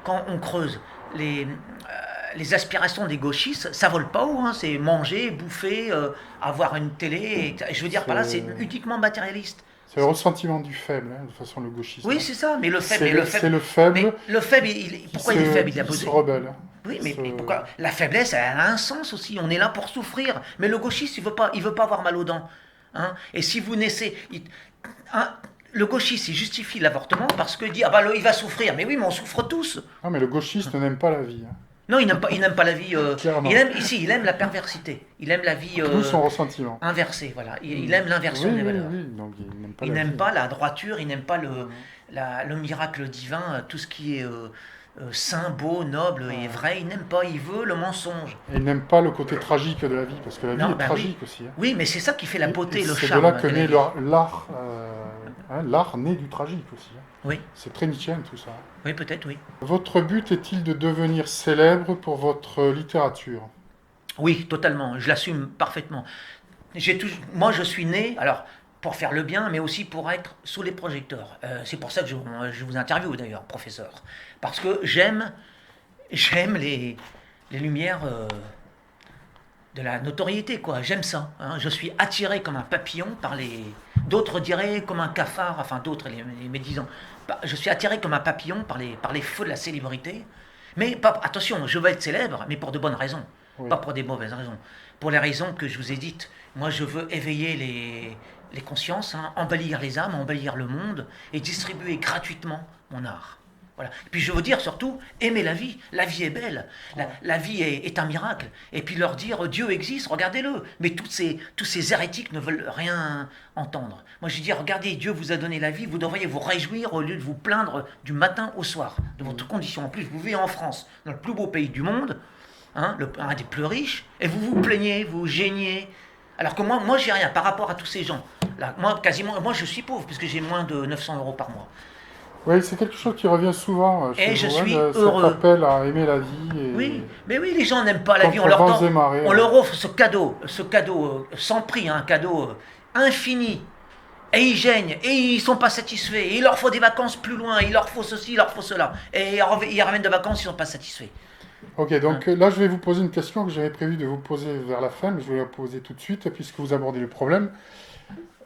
Speaker 1: quand on creuse, les aspirations des gauchistes, ça vole pas haut. Hein, c'est manger, bouffer, avoir une télé. Et je veux dire, par là, c'est uniquement matérialiste.
Speaker 2: C'est le ressentiment du faible, hein, de toute façon, le gauchisme.
Speaker 1: Oui, c'est ça, mais le faible.
Speaker 2: C'est le faible.
Speaker 1: Mais le faible, pourquoi il est faible?
Speaker 2: Il se rebelle.
Speaker 1: Oui, mais pourquoi? La faiblesse, elle a un sens aussi. On est là pour souffrir. Mais le gauchiste, il veut pas avoir mal aux dents. Hein, et si vous naissez. Le gauchiste, il justifie l'avortement parce qu'il dit, ah bah il va souffrir. Mais oui, mais on souffre tous.
Speaker 2: Non, mais le gauchiste n'aime pas la vie. Hein.
Speaker 1: Non, il n'aime pas la vie.
Speaker 2: Clairement.
Speaker 1: Il aime la perversité. Il aime la vie
Speaker 2: Tout son ressentiment.
Speaker 1: inversée. Voilà. Il aime l'inversion des valeurs.
Speaker 2: Oui, donc il n'aime pas
Speaker 1: il
Speaker 2: la
Speaker 1: n'aime
Speaker 2: vie.
Speaker 1: pas la droiture, il n'aime pas le miracle divin, tout ce qui est saint, beau, noble et vrai. Il n'aime pas. Il veut le mensonge.
Speaker 2: Et il n'aime pas le côté tragique de la vie, parce que la vie est tragique aussi. Hein.
Speaker 1: Oui, mais c'est ça qui fait la beauté, le
Speaker 2: c'est
Speaker 1: charme.
Speaker 2: C'est de là que naît l'art. L'art naît du tragique aussi. Hein.
Speaker 1: Oui.
Speaker 2: C'est très Nietzschéen tout ça.
Speaker 1: Oui, peut-être, oui.
Speaker 2: Votre but est-il de devenir célèbre pour votre littérature?
Speaker 1: Oui, totalement. Je l'assume parfaitement. Moi, je suis né, alors, pour faire le bien, mais aussi pour être sous les projecteurs. C'est pour ça que je vous interviewe d'ailleurs, professeur. Parce que j'aime les lumières de la notoriété, quoi. J'aime ça. Hein. Je suis attiré comme un papillon par les... D'autres diraient comme un cafard, enfin d'autres, les médisants. Je suis attiré comme un papillon par les feux de la célébrité. Mais attention, je veux être célèbre, mais pour de bonnes raisons. Oui. Pas pour des mauvaises raisons. Pour les raisons que je vous ai dites. Moi, je veux éveiller les consciences, hein, embellir les âmes, embellir le monde et distribuer gratuitement mon art. Voilà. Et puis je veux dire surtout, aimer la vie. La vie est belle. La vie est un miracle. Et puis leur dire, Dieu existe, regardez-le. Mais tous ces hérétiques ne veulent rien entendre. Moi je dis, regardez, Dieu vous a donné la vie, vous devriez vous réjouir au lieu de vous plaindre du matin au soir de votre condition. En plus, vous vivez en France, dans le plus beau pays du monde, hein, un des plus riches, et vous vous plaignez, vous gêniez. Alors que moi j'ai rien par rapport à tous ces gens. Là, moi je suis pauvre, puisque j'ai moins de 900 € par mois.
Speaker 2: Oui, c'est quelque chose qui revient souvent chez
Speaker 1: et je
Speaker 2: vous,
Speaker 1: suis
Speaker 2: heureux. Cet appel à aimer la vie. Et...
Speaker 1: Oui, mais oui, les gens n'aiment pas la vie. On leur offre ce cadeau sans prix, un cadeau infini. Et ils gênent, et ils sont pas satisfaits. Et il leur faut des vacances plus loin, il leur faut ceci, il leur faut cela. Et ils reviennent de vacances, ils sont pas satisfaits.
Speaker 2: Ok, donc là je vais vous poser une question que j'avais prévu de vous poser vers la fin, mais je vais la poser tout de suite, puisque vous abordez le problème.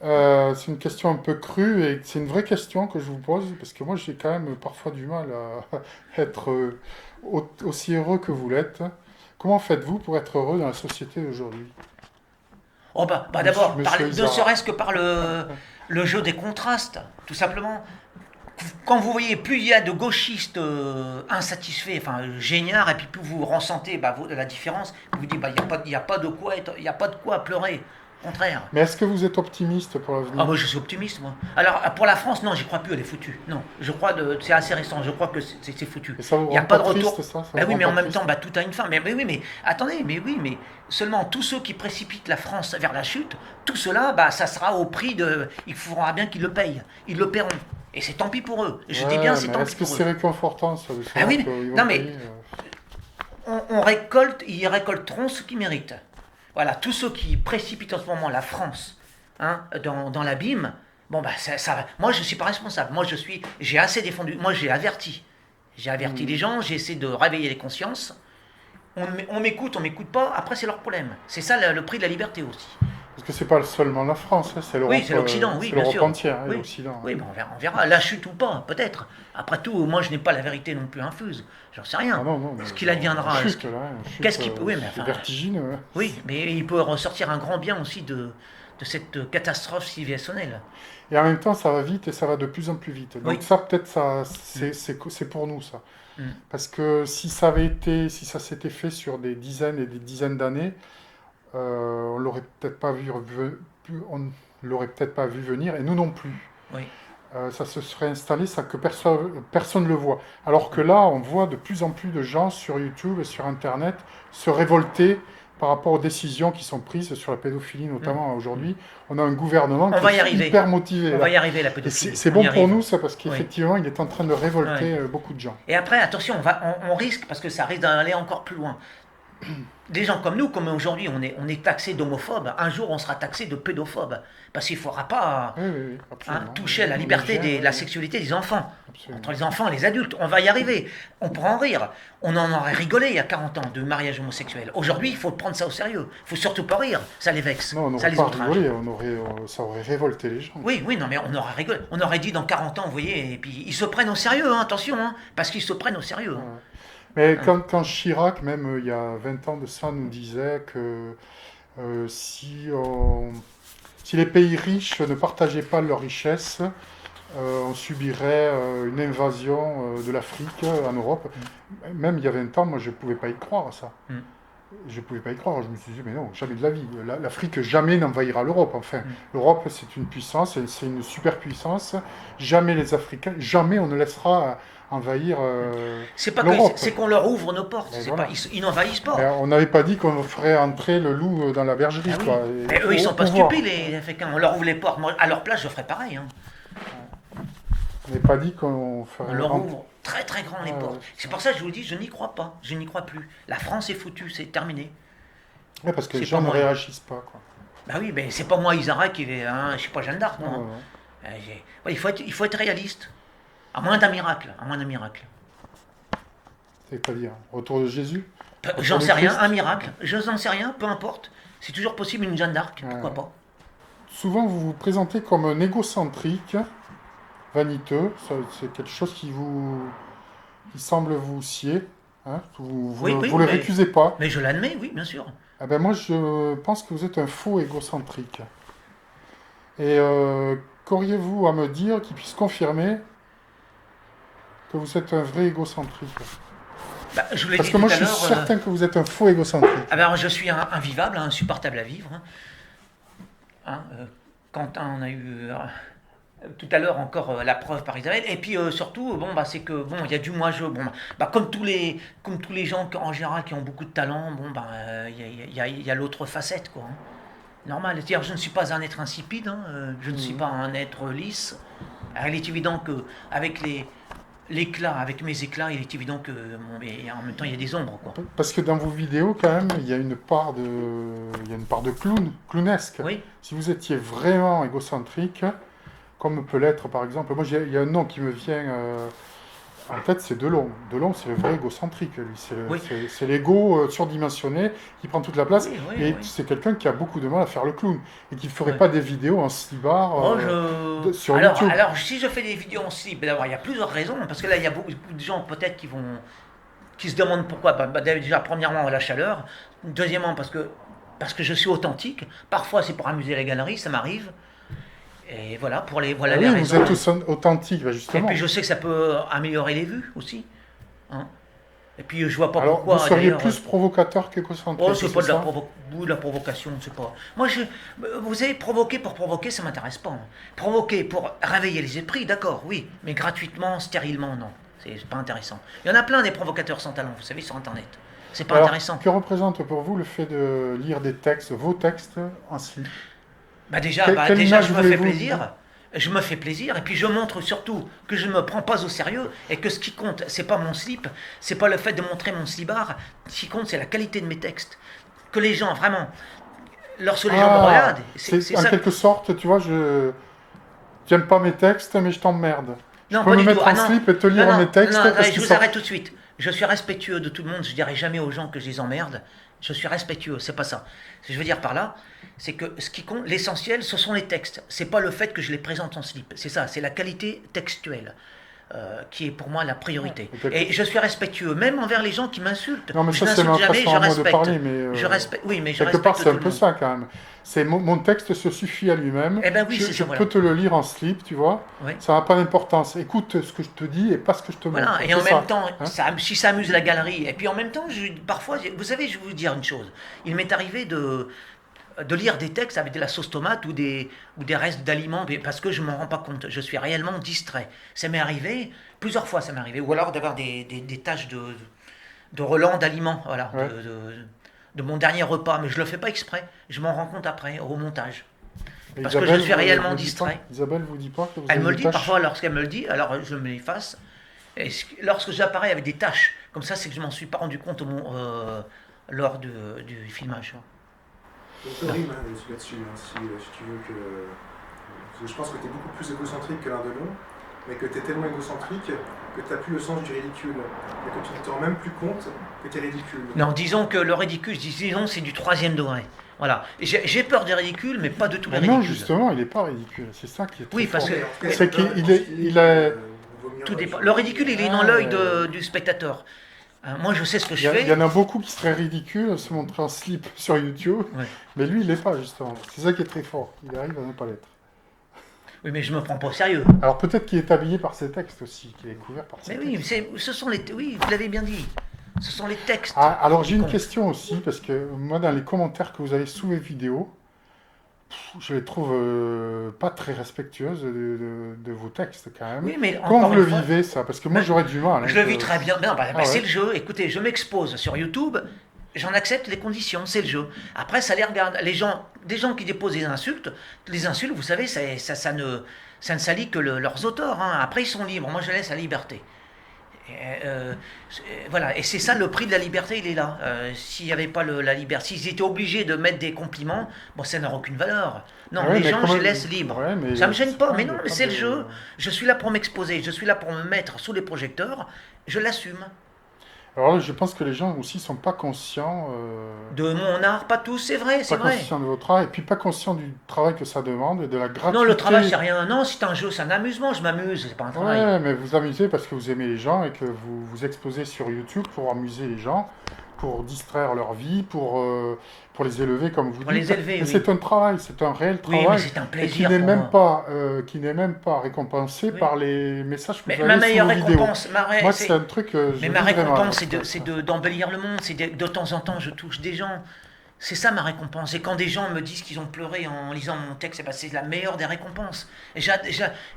Speaker 2: C'est une question un peu crue et c'est une vraie question que je vous pose parce que moi j'ai quand même parfois du mal à être aussi heureux que vous l'êtes. Comment faites-vous pour être heureux dans la société d'aujourd'hui?
Speaker 1: Oh d'abord, ne serait-ce que par le jeu des contrastes, tout simplement. Quand vous voyez plus il y a de gauchistes insatisfaits, enfin géniards, et puis plus vous ressentez la différence, vous vous dites il n'y a pas de quoi pleurer. Contraire.
Speaker 2: Mais est-ce que vous êtes optimiste pour l'avenir?
Speaker 1: Ah, moi je suis optimiste, moi. Alors, pour la France, non, j'y crois plus, elle est foutue. Non, je crois c'est assez récent, je crois que c'est foutu.
Speaker 2: Il n'y a pas de retour. Ça
Speaker 1: oui, mais en même temps, tout a une fin. Mais attendez, mais seulement tous ceux qui précipitent la France vers la chute, tout cela, ça sera au prix de. Il faudra bien qu'ils le payent. Ils le paieront. Et c'est tant pis pour eux. Je dis bien, c'est tant pis pour eux.
Speaker 2: Est-ce que c'est réconfortant, ça?
Speaker 1: Ah oui, mais non, mais ils récolteront ce qu'ils méritent. Voilà, tous ceux qui précipitent en ce moment la France dans l'abîme, ça, moi je ne suis pas responsable. Moi j'ai assez défendu, moi j'ai averti les gens, j'ai essayé de réveiller les consciences. On m'écoute, on m'écoute pas, après c'est leur problème. C'est ça le prix de la liberté aussi.
Speaker 2: Parce que c'est pas seulement la France, c'est l'Europe.
Speaker 1: Oui, c'est l'Occident, oui, bien sûr.
Speaker 2: Entière,
Speaker 1: oui,
Speaker 2: l'Occident.
Speaker 1: Oui, on verra. La chute ou pas, peut-être. Après tout, moi je n'ai pas la vérité non plus infuse. J'en sais rien.
Speaker 2: Ah non,
Speaker 1: ce qu'il adviendra.
Speaker 2: Qu'est-ce qui peut. Oui, mais vertigineux.
Speaker 1: Oui, mais il peut ressortir un grand bien aussi de cette catastrophe civilisationnelle.
Speaker 2: Et en même temps, ça va vite et ça va de plus en plus vite. Donc ça, peut-être, c'est pour nous, ça. Parce que si ça s'était fait sur des dizaines et des dizaines d'années, on l'aurait peut-être pas l'aurait peut-être pas vu venir, et nous non plus.
Speaker 1: Oui.
Speaker 2: Ça se serait installé, ça que personne ne le voit. Alors que là, on voit de plus en plus de gens sur YouTube et sur Internet se révolter par rapport aux décisions qui sont prises sur la pédophilie, notamment aujourd'hui. On a un gouvernement
Speaker 1: On va y
Speaker 2: qui est
Speaker 1: arriver.
Speaker 2: hyper motivé.
Speaker 1: On
Speaker 2: là.
Speaker 1: va y arriver, la
Speaker 2: Et
Speaker 1: pédophilie.
Speaker 2: c'est
Speaker 1: On
Speaker 2: bon
Speaker 1: y
Speaker 2: pour
Speaker 1: arrive.
Speaker 2: nous, ça, parce
Speaker 1: Oui.
Speaker 2: qu'effectivement, il est en train de révolter
Speaker 1: Ouais.
Speaker 2: beaucoup de gens.
Speaker 1: Et après, attention, on risque, parce que ça risque d'aller encore plus loin. Des gens comme nous, comme aujourd'hui, on est taxé d'homophobes. Un jour, on sera taxé de pédophobes. Parce qu'il ne faudra pas
Speaker 2: Oui, absolument.
Speaker 1: toucher à la
Speaker 2: On
Speaker 1: liberté,
Speaker 2: gère,
Speaker 1: la sexualité des enfants.
Speaker 2: absolument.
Speaker 1: Entre les enfants et les adultes. On va y arriver. On pourra en rire. On en aurait rigolé il y a 40 ans de mariage homosexuel. Aujourd'hui, il faut prendre ça au sérieux. Il faut surtout pas rire. Ça les vexe.
Speaker 2: Non, on
Speaker 1: Ça
Speaker 2: n'aurait
Speaker 1: les
Speaker 2: pas
Speaker 1: outrage.
Speaker 2: rigolé, ça aurait révolté les gens.
Speaker 1: Oui, non, mais on aurait rigolé. On aurait dit dans 40 ans, vous voyez, et puis ils se prennent au sérieux, hein, attention, hein, parce qu'ils se prennent au sérieux.
Speaker 2: Ouais. Mais quand Chirac, même il y a 20 ans de ça, nous disait que si les pays riches ne partageaient pas leurs richesses, on subirait une invasion de l'Afrique en Europe. Même il y a 20 ans, moi je ne pouvais pas y croire à ça.
Speaker 1: Mm.
Speaker 2: Je ne pouvais pas y croire. Je me suis dit, mais non, jamais de la vie. L'Afrique jamais n'envahira l'Europe. Enfin, l'Europe, c'est une puissance, c'est une superpuissance. Jamais les Africains, jamais on ne laissera envahir
Speaker 1: C'est pas
Speaker 2: l'Europe.
Speaker 1: c'est qu'on leur ouvre nos portes.
Speaker 2: Mais
Speaker 1: C'est
Speaker 2: voilà.
Speaker 1: pas, ils n'envahissent pas.
Speaker 2: Mais on n'avait pas dit qu'on ferait entrer le loup dans la bergerie.
Speaker 1: Ah oui.
Speaker 2: Quoi.
Speaker 1: Mais eux, ils sont
Speaker 2: Au
Speaker 1: pas
Speaker 2: pouvoir.
Speaker 1: stupides, les Africains. On leur ouvre les portes. Moi, à leur place, je ferais pareil. Hein.
Speaker 2: On n'avait pas dit qu'on ferait
Speaker 1: On leur
Speaker 2: entrer.
Speaker 1: ouvre très très grand les
Speaker 2: Ah,
Speaker 1: portes.
Speaker 2: ouais.
Speaker 1: C'est pour ça que je vous dis, je n'y crois pas. Je n'y crois plus. La France est foutue, c'est terminé.
Speaker 2: Ouais, parce que les
Speaker 1: C'est
Speaker 2: gens
Speaker 1: pas
Speaker 2: ne
Speaker 1: moi.
Speaker 2: réagissent pas. Quoi.
Speaker 1: Bah oui, mais c'est pas moi, Isaac, qui vais. Hein, je suis pas Jeanne d'Arc,
Speaker 2: Ouais,
Speaker 1: non.
Speaker 2: ouais.
Speaker 1: Ouais, il faut être réaliste. À moins d'un miracle. À moins d'un miracle.
Speaker 2: C'est-à-dire, retour de Jésus.
Speaker 1: J'en
Speaker 2: de
Speaker 1: sais rien,
Speaker 2: Christ.
Speaker 1: un miracle. Je n'en sais rien, peu importe. C'est toujours possible une Jeanne d'Arc, pourquoi
Speaker 2: Ouais.
Speaker 1: pas.
Speaker 2: Souvent, vous vous présentez comme un égocentrique, vaniteux. C'est quelque chose qui semble vous scier. Hein. Vous
Speaker 1: Oui,
Speaker 2: le,
Speaker 1: oui,
Speaker 2: vous le
Speaker 1: mais-
Speaker 2: récusez pas.
Speaker 1: Mais je l'admets, oui, bien sûr.
Speaker 2: Eh ben moi, je pense que vous êtes un faux égocentrique. Et qu'auriez-vous à me dire qui puisse confirmer que vous êtes un vrai égocentrique?
Speaker 1: Bah, je vous l'ai
Speaker 2: Parce
Speaker 1: dit
Speaker 2: que
Speaker 1: tout
Speaker 2: moi,
Speaker 1: à
Speaker 2: je suis
Speaker 1: l'heure.
Speaker 2: certain que vous êtes un faux égocentrique.
Speaker 1: Alors, je suis invivable, insupportable à vivre. Quand on a eu tout à l'heure encore la preuve par Isabelle. Et puis surtout, bon, bah, c'est que bon, il y a du moi-je. Bon, bah, comme tous les gens en général qui ont beaucoup de talent, bon, bah, il y a l'autre facette, quoi. Hein. Normal. C'est-à-dire, je ne suis pas un être insipide. Hein, je ne suis pas un être lisse. Alors, il est évident que avec l'éclat, avec mes éclats, il est évident que et en même temps il y a des ombres, quoi.
Speaker 2: Parce que dans vos vidéos, quand même, il y a une part de clownesque.
Speaker 1: Oui.
Speaker 2: Si vous étiez vraiment égocentrique, comme peut l'être, par exemple, moi, il y a un nom qui me vient en tête, c'est Delon. Delon, c'est le vrai égocentrique, lui.
Speaker 1: Oui.
Speaker 2: C'est l'ego surdimensionné qui prend toute la place.
Speaker 1: Oui, oui,
Speaker 2: et
Speaker 1: oui.
Speaker 2: c'est quelqu'un qui a beaucoup de mal à faire le clown. Et qui ne ferait
Speaker 1: Ouais.
Speaker 2: pas des vidéos en slibard sur YouTube.
Speaker 1: Alors, si je fais des vidéos en slip, d'abord, il y a plusieurs raisons, parce que là, il y a beaucoup de gens peut-être qui se demandent pourquoi. Bah, déjà, premièrement, la chaleur. Deuxièmement, parce que je suis authentique. Parfois, c'est pour amuser les galeries, ça m'arrive. Et voilà, les
Speaker 2: Ah
Speaker 1: raisons.
Speaker 2: oui, vous êtes tous authentiques,
Speaker 1: Et
Speaker 2: justement.
Speaker 1: puis, je sais que ça peut améliorer les vues aussi. Hein. Et puis, je vois pas
Speaker 2: Alors,
Speaker 1: pourquoi.
Speaker 2: vous seriez
Speaker 1: d'ailleurs,
Speaker 2: plus provocateur qu'égocentrique,
Speaker 1: oh, c'est pas de
Speaker 2: ça
Speaker 1: la provocation, c'est pas. Moi, vous avez provoqué pour provoquer, ça m'intéresse pas. Hein. Provoquer pour réveiller les esprits, d'accord, oui, mais gratuitement, stérilement, non. C'est pas intéressant. Il y en a plein des provocateurs sans talent, vous savez, sur Internet. C'est pas
Speaker 2: Alors,
Speaker 1: intéressant.
Speaker 2: que représente pour vous le fait de lire des textes, vos textes, en slip?
Speaker 1: Bah déjà,
Speaker 2: Quelle image
Speaker 1: je me fais
Speaker 2: voulez-vous
Speaker 1: plaisir. Je me fais plaisir et puis je montre surtout que je ne me prends pas au sérieux et que ce qui compte, c'est pas mon slip, c'est pas le fait de montrer mon slibard. Ce qui compte, c'est la qualité de mes textes. Que les gens, vraiment, lorsque les gens me regardent, c'est
Speaker 2: en
Speaker 1: ça.
Speaker 2: quelque sorte, tu vois, j'aime pas mes textes, mais je t'emmerde.
Speaker 1: Non,
Speaker 2: Je peux
Speaker 1: pas
Speaker 2: me
Speaker 1: du
Speaker 2: mettre
Speaker 1: tout.
Speaker 2: en slip et te lire mes textes.
Speaker 1: Non,
Speaker 2: parce
Speaker 1: allez,
Speaker 2: que
Speaker 1: je vous
Speaker 2: ça-
Speaker 1: arrête tout de suite. Je suis respectueux de tout le monde. Je dirai jamais aux gens que je les emmerde. Je suis respectueux. C'est pas ça. Ce que je veux dire par là, c'est que ce qui compte, l'essentiel, ce sont les textes. C'est pas le fait que je les présente en slip. C'est ça. C'est la qualité textuelle qui est pour moi la priorité.
Speaker 2: Ouais,
Speaker 1: et je suis respectueux, même envers les gens qui m'insultent.
Speaker 2: Non, mais
Speaker 1: Je
Speaker 2: ça, c'est ma
Speaker 1: n'insulte jamais.
Speaker 2: façon
Speaker 1: Je
Speaker 2: à moi de
Speaker 1: respecte.
Speaker 2: parler, mais
Speaker 1: Je respecte. Oui, mais je
Speaker 2: quelque
Speaker 1: respecte
Speaker 2: part, c'est
Speaker 1: tout
Speaker 2: un
Speaker 1: le
Speaker 2: peu
Speaker 1: monde.
Speaker 2: ça, quand même. C'est mon texte se suffit à lui-même.
Speaker 1: Eh ben oui, c'est
Speaker 2: je
Speaker 1: ça,
Speaker 2: peux
Speaker 1: voilà.
Speaker 2: te le lire en slip, tu vois.
Speaker 1: Oui.
Speaker 2: Ça n'a pas d'importance. Écoute ce que je te dis et pas ce que je te montre.
Speaker 1: Voilà, et
Speaker 2: C'est
Speaker 1: en
Speaker 2: ça,
Speaker 1: même temps,
Speaker 2: hein.
Speaker 1: si ça amuse la galerie, et puis en même temps, parfois, vous savez, je vais vous dire une chose. Il m'est arrivé de lire des textes avec de la sauce tomate ou des restes d'aliments, parce que je ne m'en rends pas compte. Je suis réellement distrait. Ça m'est arrivé, plusieurs fois ça m'est arrivé, ou alors d'avoir des taches de relents d'aliments, voilà,
Speaker 2: Ouais.
Speaker 1: de mon dernier repas, mais je le fais pas exprès. Je m'en rends compte après, au montage.
Speaker 2: Et
Speaker 1: Parce que je
Speaker 2: Isabelle,
Speaker 1: suis réellement
Speaker 2: vous dit pas
Speaker 1: distrait.
Speaker 2: Isabelle vous dit pas que vous
Speaker 1: Elle
Speaker 2: avez
Speaker 1: me le
Speaker 2: des
Speaker 1: dit
Speaker 2: tâches?
Speaker 1: parfois, lorsqu'elle me le dit, alors je me l'efface. Et lorsque j'apparais avec des tâches, comme ça, c'est que je m'en suis pas rendu compte lors du filmage.
Speaker 3: Il y a une théorie là-dessus, hein, si tu veux que. Parce que je pense que tu es beaucoup plus égocentrique que l'un de nous, mais que tu es tellement égocentrique que tu n'as plus le sens du ridicule. Et que tu ne te rends même plus compte que tu es ridicule.
Speaker 1: Non, disons que le ridicule, disons, c'est du 3e degré. Voilà. J'ai peur des ridicules, mais pas de tous les
Speaker 2: Mais non,
Speaker 1: ridicules.
Speaker 2: justement, il n'est pas ridicule. C'est ça qui est très
Speaker 1: Oui, parce
Speaker 2: fort.
Speaker 1: que
Speaker 2: C'est qu'il est.
Speaker 1: tout dépend. Le ridicule, il est dans l'œil du spectateur. Moi, je sais ce que je
Speaker 2: Il
Speaker 1: fais.
Speaker 2: y en a beaucoup qui seraient ridicules à se montrer en slip sur YouTube,
Speaker 1: Ouais.
Speaker 2: mais lui, il l'est pas, justement. C'est ça qui est très fort. Il arrive à ne pas l'être.
Speaker 1: Oui, mais je me prends pas au sérieux.
Speaker 2: Alors peut-être qu'il est habillé par ses textes aussi, qu'il est couvert par ses
Speaker 1: Mais oui,
Speaker 2: textes.
Speaker 1: ce sont les. Oui, vous l'avez bien dit. Ce sont les textes.
Speaker 2: Ah, alors j'ai
Speaker 1: qui
Speaker 2: une
Speaker 1: comptent.
Speaker 2: question aussi, parce que moi, dans les commentaires que vous avez sous les vidéos, je les trouve pas très respectueuses de vos textes, quand même.
Speaker 1: Oui, mais
Speaker 2: Comment
Speaker 1: encore
Speaker 2: vous le
Speaker 1: une fois,
Speaker 2: vivez, ça? Parce que moi,
Speaker 1: Ben,
Speaker 2: j'aurais du mal. Hein,
Speaker 1: je le vis très bien. Non,
Speaker 2: Ah
Speaker 1: c'est
Speaker 2: ouais.
Speaker 1: le jeu. Écoutez, je m'expose sur YouTube. J'en accepte les conditions, c'est le jeu. Après, ça les regarde. Des gens qui déposent des insultes, les insultes, vous savez, ça ne salit que leurs auteurs. Hein. Après, ils sont libres. Moi, je laisse la liberté. Voilà, et c'est ça le prix de la liberté, il est là. S'il n'y avait pas la liberté, s'ils étaient obligés de mettre des compliments, bon, ça n'aurait aucune valeur. Non,
Speaker 2: Ouais,
Speaker 1: les
Speaker 2: mais
Speaker 1: gens,
Speaker 2: comment-
Speaker 1: je les laisse libres.
Speaker 2: Ouais, mais
Speaker 1: Ça me gêne
Speaker 2: c'est
Speaker 1: pas,
Speaker 2: pas-
Speaker 1: mais
Speaker 2: il y
Speaker 1: non,
Speaker 2: a
Speaker 1: mais
Speaker 2: pas
Speaker 1: c'est
Speaker 2: de-
Speaker 1: le jeu. Je suis là pour m'exposer, je suis là pour me mettre sous les projecteurs, je l'assume.
Speaker 2: Alors là, je pense que les gens aussi sont pas conscients.
Speaker 1: De mon art, pas tous, c'est vrai, c'est
Speaker 2: Pas
Speaker 1: vrai.
Speaker 2: conscients de votre travail, et puis pas conscients du travail que ça demande et de la gratuité.
Speaker 1: Non, le travail, c'est rien. Non, c'est un jeu, c'est un amusement, je m'amuse, c'est pas un travail.
Speaker 2: Ouais, mais vous amusez parce que vous aimez les gens et que vous vous exposez sur YouTube pour amuser les gens, pour distraire leur vie, pour les élever comme vous
Speaker 1: Pour
Speaker 2: dites.
Speaker 1: les élever,
Speaker 2: Mais
Speaker 1: oui.
Speaker 2: c'est un travail, c'est un réel
Speaker 1: Oui,
Speaker 2: travail.
Speaker 1: mais c'est un
Speaker 2: Et qui
Speaker 1: plaisir
Speaker 2: n'est
Speaker 1: pour
Speaker 2: même
Speaker 1: moi.
Speaker 2: pas, qui n'est même pas récompensé
Speaker 1: Oui.
Speaker 2: par les messages que
Speaker 1: Mais
Speaker 2: vous
Speaker 1: ma
Speaker 2: avez sous
Speaker 1: meilleure
Speaker 2: vos vidéos.
Speaker 1: récompense,
Speaker 2: Moi, c'est un truc que je
Speaker 1: mais ma
Speaker 2: vis vraiment
Speaker 1: récompense,
Speaker 2: avec ça.
Speaker 1: c'est d'embellir le monde. C'est de temps en temps, je touche des gens. C'est ça ma récompense. Et quand des gens me disent qu'ils ont pleuré en lisant mon texte, eh ben, c'est la meilleure des récompenses. Et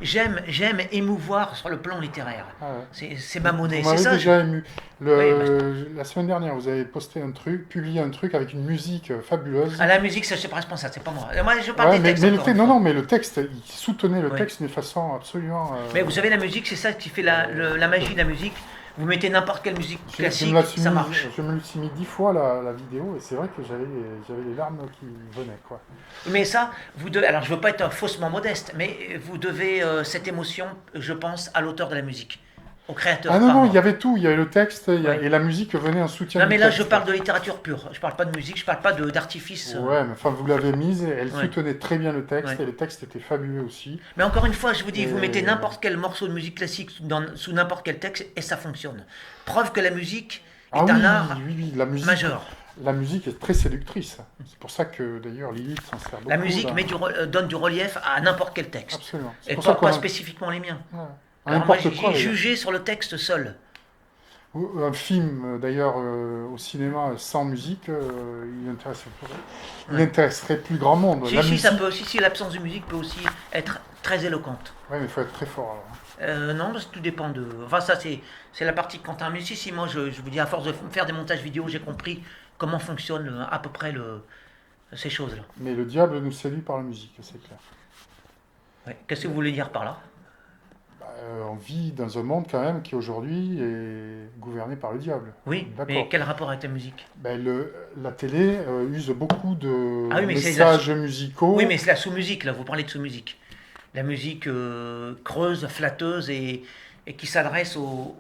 Speaker 1: j'aime émouvoir sur le plan littéraire.
Speaker 2: Ah ouais.
Speaker 1: C'est ma monnaie.
Speaker 2: Vous
Speaker 1: C'est
Speaker 2: m'avez
Speaker 1: ça.
Speaker 2: déjà ému.
Speaker 1: Oui,
Speaker 2: La semaine dernière, vous avez posté un truc, publié un truc avec une musique fabuleuse.
Speaker 1: Ah, la musique, ça, je suis pas responsable, c'est pas moi. Moi, je parle
Speaker 2: Ouais,
Speaker 1: des
Speaker 2: mais,
Speaker 1: textes.
Speaker 2: mais le
Speaker 1: encore
Speaker 2: texte,
Speaker 1: une
Speaker 2: non,
Speaker 1: fois.
Speaker 2: non, mais le texte, il soutenait le
Speaker 1: Oui.
Speaker 2: texte d'une façon absolument.
Speaker 1: Mais vous savez, la musique, c'est ça qui fait la magie de la musique. Vous mettez n'importe quelle musique
Speaker 2: je
Speaker 1: classique,
Speaker 2: me la suis
Speaker 1: ça
Speaker 2: mis-
Speaker 1: marche.
Speaker 2: Je me le suis mis 10 fois la vidéo et c'est vrai que j'avais les larmes qui venaient, quoi.
Speaker 1: Mais ça, vous devez. Alors, je veux pas être faussement modeste, mais vous devez cette émotion, je pense, à l'auteur de la musique, au créateur.
Speaker 2: Ah non,
Speaker 1: pas
Speaker 2: non,
Speaker 1: moi.
Speaker 2: il y avait tout, il y avait le texte
Speaker 1: Ouais.
Speaker 2: et la musique venait en soutien
Speaker 1: Non,
Speaker 2: du
Speaker 1: mais là,
Speaker 2: texte.
Speaker 1: je parle de littérature pure. Je parle pas de musique, je parle pas d'artifice.
Speaker 2: Ouais, mais enfin, vous l'avez mise, elle
Speaker 1: Ouais.
Speaker 2: soutenait très bien le texte
Speaker 1: Ouais.
Speaker 2: et le texte était fabuleux aussi.
Speaker 1: Mais encore une fois, je vous dis, vous
Speaker 2: Et-
Speaker 1: mettez n'importe quel morceau de musique classique sous n'importe quel texte et ça fonctionne. Preuve que la musique est
Speaker 2: Ah oui,
Speaker 1: un art
Speaker 2: oui, oui, la musique.
Speaker 1: majeur.
Speaker 2: La musique est très séductrice. C'est pour ça que d'ailleurs Lilith s'en sert beaucoup.
Speaker 1: La musique
Speaker 2: dans-
Speaker 1: donne du relief à n'importe quel texte.
Speaker 2: Absolument. C'est
Speaker 1: Et
Speaker 2: pour
Speaker 1: pas,
Speaker 2: ça qu'on
Speaker 1: pas
Speaker 2: a-
Speaker 1: spécifiquement les miens.
Speaker 2: Ouais.
Speaker 1: Alors moi,
Speaker 2: N'importe
Speaker 1: j'ai
Speaker 2: quoi. d'ailleurs.
Speaker 1: jugé sur le texte seul.
Speaker 2: Ou un film, d'ailleurs, au cinéma sans musique, il
Speaker 1: Ouais.
Speaker 2: intéresserait plus grand monde.
Speaker 1: Si,
Speaker 2: La
Speaker 1: si,
Speaker 2: musique,
Speaker 1: ça peut, si, l'absence de musique peut aussi être très éloquente.
Speaker 2: ouais, mais il faut être très fort alors.
Speaker 1: Non, parce que tout dépend de. Enfin, ça, c'est la partie quand un musicien. Si, moi, je vous dis, à force de faire des montages vidéo, j'ai compris comment fonctionne à peu près ces choses-là.
Speaker 2: Mais le diable nous séduit par la musique, c'est clair.
Speaker 1: Ouais. Qu'est-ce que vous voulez dire par là?
Speaker 2: On vit dans un monde quand même qui aujourd'hui est gouverné par le diable.
Speaker 1: Oui,
Speaker 2: D'accord.
Speaker 1: mais quel rapport avec la musique?
Speaker 2: La télé use beaucoup de
Speaker 1: Ah oui, mais c'est
Speaker 2: messages musicaux.
Speaker 1: Oui, mais c'est la sous-musique, là, vous parlez de sous-musique. La musique creuse, flatteuse et qui s'adresse aux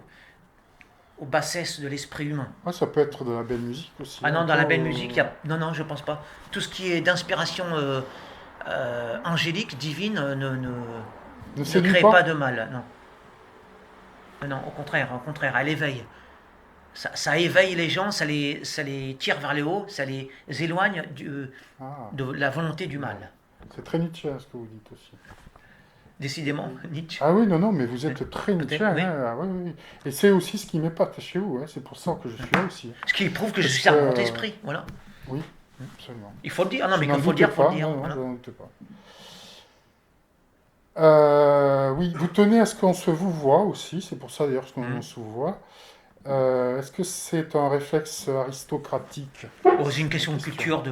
Speaker 1: bassesses de l'esprit humain.
Speaker 2: Ouais, ça peut être de la belle musique aussi.
Speaker 1: Ah non, dans la
Speaker 2: Encore,
Speaker 1: belle musique, non, je pense pas. Tout ce qui est d'inspiration angélique, divine,
Speaker 2: ne
Speaker 1: ne
Speaker 2: séduit
Speaker 1: crée
Speaker 2: pas.
Speaker 1: pas de mal, non. Non, au contraire, elle éveille. Ça éveille les gens, ça les tire vers le haut, ça les éloigne
Speaker 2: Ah,
Speaker 1: de la volonté du mal.
Speaker 2: c'est très Nietzsche ce que vous dites aussi.
Speaker 1: Décidément, Nietzsche.
Speaker 2: Ah oui, non, non, mais vous êtes très Nietzsche.
Speaker 1: oui.
Speaker 2: Ah, oui, oui. Et c'est aussi ce qui m'épate chez vous. C'est pour ça que je suis là aussi.
Speaker 1: Ce qui prouve que je
Speaker 2: Parce
Speaker 1: suis un
Speaker 2: que,
Speaker 1: grand esprit, voilà.
Speaker 2: Oui, absolument.
Speaker 1: Il faut le dire, non, mais
Speaker 2: Je
Speaker 1: quand
Speaker 2: n'en
Speaker 1: il faut le
Speaker 2: doute
Speaker 1: dire, faut
Speaker 2: pas,
Speaker 1: le dire.
Speaker 2: non, non,
Speaker 1: Voilà.
Speaker 2: je n'en doute pas. Oui, vous tenez à ce qu'on se vous voit aussi. C'est pour ça d'ailleurs qu'on
Speaker 1: Mhm.
Speaker 2: se vous voit. Est-ce que c'est un réflexe aristocratique?
Speaker 1: Oh, c'est une question de culture.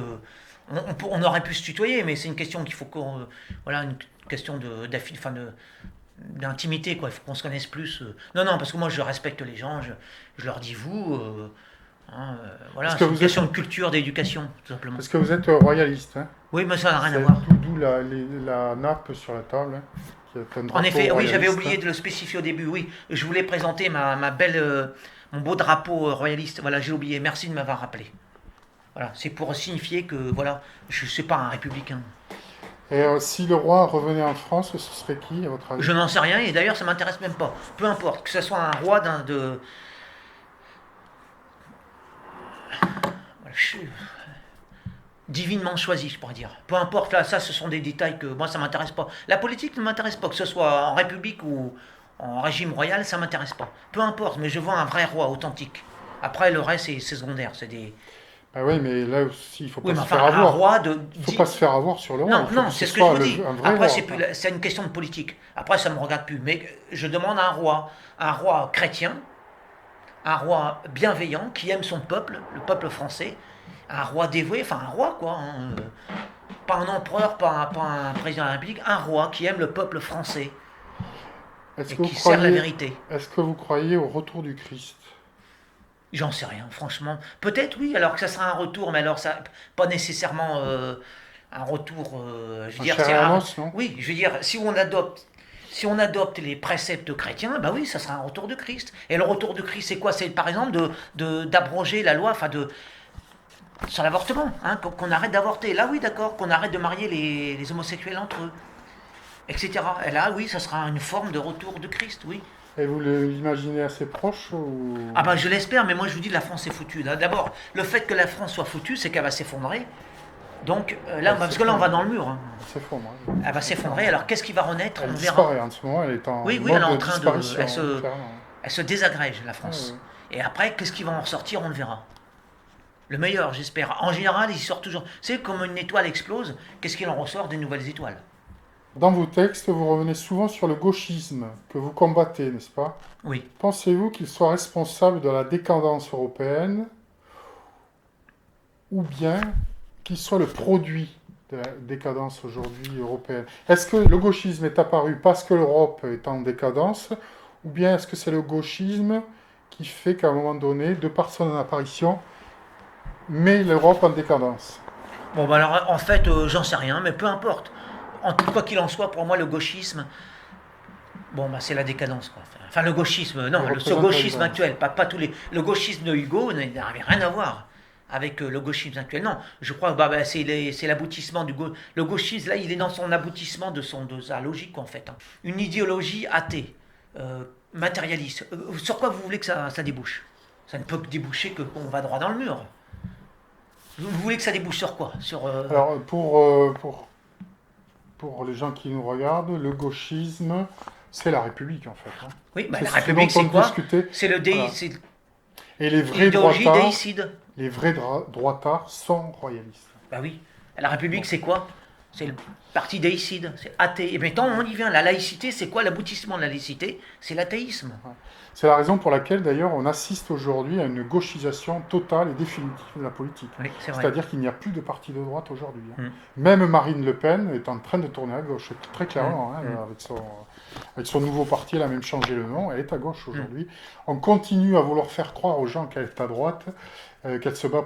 Speaker 1: On aurait pu se tutoyer, mais c'est une question qu'il faut qu'on. Voilà, une question d'intimité, quoi. Il faut qu'on se connaisse plus. Non, non, parce que moi, je respecte les gens. Je leur dis vous. Voilà,
Speaker 2: Est-ce que
Speaker 1: c'est une
Speaker 2: vous
Speaker 1: question
Speaker 2: êtes,
Speaker 1: de culture, d'éducation, tout simplement.
Speaker 2: est-ce que vous êtes royaliste, hein?
Speaker 1: Oui, mais ça n'a rien à
Speaker 2: C'est
Speaker 1: voir.
Speaker 2: d'où la nappe sur la table, hein, qui est un
Speaker 1: En
Speaker 2: drapeau
Speaker 1: effet, oui, j'avais
Speaker 2: royaliste,
Speaker 1: oublié
Speaker 2: hein.
Speaker 1: de le spécifier au début. Oui, je voulais présenter ma belle, mon beau drapeau royaliste. Voilà, j'ai oublié. Merci de m'avoir rappelé. Voilà, c'est pour signifier que voilà, je ne suis pas un républicain.
Speaker 2: Et si le roi revenait en France, ce serait qui, à votre avis?
Speaker 1: Je n'en sais rien et d'ailleurs ça m'intéresse même pas. Peu importe, que ce soit un roi voilà, divinement choisi, je pourrais dire. Peu importe, là, ça, ce sont des détails que moi, ça m'intéresse pas. La politique ne m'intéresse pas, que ce soit en république ou en régime royal, ça m'intéresse pas. Peu importe, mais je veux un vrai roi authentique. Après, le reste, c'est secondaire. C'est des.
Speaker 2: Ah oui, mais là aussi, il ne faut
Speaker 1: Oui,
Speaker 2: pas
Speaker 1: mais
Speaker 2: se faire
Speaker 1: enfin, un
Speaker 2: avoir.
Speaker 1: roi de.
Speaker 2: Il ne faut pas se faire avoir sur le roi.
Speaker 1: Non,
Speaker 2: Il faut
Speaker 1: non,
Speaker 2: que ce
Speaker 1: c'est ce que je
Speaker 2: soit
Speaker 1: vous dis.
Speaker 2: un vrai
Speaker 1: Après,
Speaker 2: roi.
Speaker 1: c'est une question de politique. Après, ça ne me regarde plus. Mais je demande un roi chrétien, un roi bienveillant qui aime son peuple, le peuple français, un roi dévoué, enfin un roi quoi, hein, pas un empereur, pas un président de la République, un roi qui aime le peuple français
Speaker 2: Est-ce
Speaker 1: et
Speaker 2: que vous
Speaker 1: qui sert la
Speaker 2: croyez,
Speaker 1: vérité.
Speaker 2: est-ce que vous croyez au retour du Christ?
Speaker 1: J'en sais rien, franchement. Peut-être oui, alors que ça sera un retour, mais alors ça, pas nécessairement un retour. Je veux
Speaker 2: Un
Speaker 1: dire,
Speaker 2: chair et un os, non?
Speaker 1: oui, je veux dire, si on adopte les préceptes chrétiens, bah oui, ça sera un retour de Christ. Et le retour de Christ, c'est quoi? C'est par exemple d'abroger la loi, sur l'avortement, hein, qu'on arrête d'avorter. Là, oui, d'accord, qu'on arrête de marier les homosexuels entre eux, etc. Et là, oui, ça sera une forme de retour de Christ, oui.
Speaker 2: Et vous l'imaginez assez proche ou...
Speaker 1: Ah ben je l'espère, mais moi je vous dis, la France est foutue. D'abord, le fait que la France soit foutue, c'est qu'elle va s'effondrer. Donc là,
Speaker 2: Elle
Speaker 1: parce que là, on va dans le mur. Hein.
Speaker 2: C'est faux, moi.
Speaker 1: Elle va s'effondrer. Alors qu'est-ce qui va renaître?
Speaker 2: Elle
Speaker 1: On verra.
Speaker 2: disparaît en ce moment, elle est en
Speaker 1: Oui, oui,
Speaker 2: mode
Speaker 1: elle est en
Speaker 2: de
Speaker 1: train de.
Speaker 2: disparition, clairement.
Speaker 1: Elle se désagrège, la
Speaker 2: Ah,
Speaker 1: France.
Speaker 2: oui.
Speaker 1: Et après, qu'est-ce qui va en ressortir? On le verra. Le meilleur, j'espère. En général, il sort toujours. C'est comme une étoile explose, qu'est-ce qu'il en ressort? Des nouvelles étoiles.
Speaker 2: Dans vos textes, vous revenez souvent sur le gauchisme que vous combattez, n'est-ce pas?
Speaker 1: Oui.
Speaker 2: Pensez-vous qu'il soit responsable de la décadence européenne ou bien qu'il soit le produit de la décadence aujourd'hui européenne? Est-ce que le gauchisme est apparu parce que l'Europe est en décadence ou bien est-ce que c'est le gauchisme qui fait qu'à un moment donné, de par son apparition, met l'Europe en décadence?
Speaker 1: Bon, ben alors, en fait, j'en sais rien, mais peu importe. En tout quoi qu'il en soit, pour moi, le gauchisme, bon, bah, c'est la décadence, quoi. Enfin, le gauchisme, non, ce
Speaker 2: représente
Speaker 1: gauchisme
Speaker 2: la décadence.
Speaker 1: actuel, pas tous les. Le gauchisme de Hugo n'avait rien à voir avec le gauchisme actuel. Non, je crois que c'est l'aboutissement du le gauchisme. Là, il est dans son aboutissement de sa logique, quoi, en fait. Hein. Une idéologie athée, matérialiste. Sur quoi vous voulez que ça débouche? Ça ne peut déboucher que qu'on va droit dans le mur. Vous voulez que ça débouche sur quoi?
Speaker 2: Alors, pour les gens qui nous regardent, le gauchisme, c'est la République, en fait. Hein.
Speaker 1: Oui, bah,
Speaker 2: C'est
Speaker 1: la
Speaker 2: ce
Speaker 1: République,
Speaker 2: dont
Speaker 1: c'est
Speaker 2: on
Speaker 1: quoi?
Speaker 2: discutait.
Speaker 1: C'est le
Speaker 2: Voilà.
Speaker 1: c'est
Speaker 2: Et les vrais
Speaker 1: l'idéologie
Speaker 2: droitards,
Speaker 1: déicide.
Speaker 2: droitards sont royalistes.
Speaker 1: Bah oui. La République, c'est quoi? C'est le parti déicide, c'est athée. Et maintenant, on y vient. La laïcité, c'est quoi l'aboutissement de la laïcité? C'est l'athéisme.
Speaker 2: C'est la raison pour laquelle, d'ailleurs, on assiste aujourd'hui à une gauchisation totale et définitive de la politique.
Speaker 1: Oui, c'est vrai.
Speaker 2: C'est-à-dire qu'il n'y a plus de parti de droite aujourd'hui. Hein.
Speaker 1: Mm.
Speaker 2: Même Marine Le Pen est en train de tourner à gauche, très clairement. Hein,
Speaker 1: Mm.
Speaker 2: avec son nouveau parti, elle a même changé le nom, elle est à gauche aujourd'hui. On continue à vouloir faire croire aux gens qu'elle est à droite, qu'elle se bat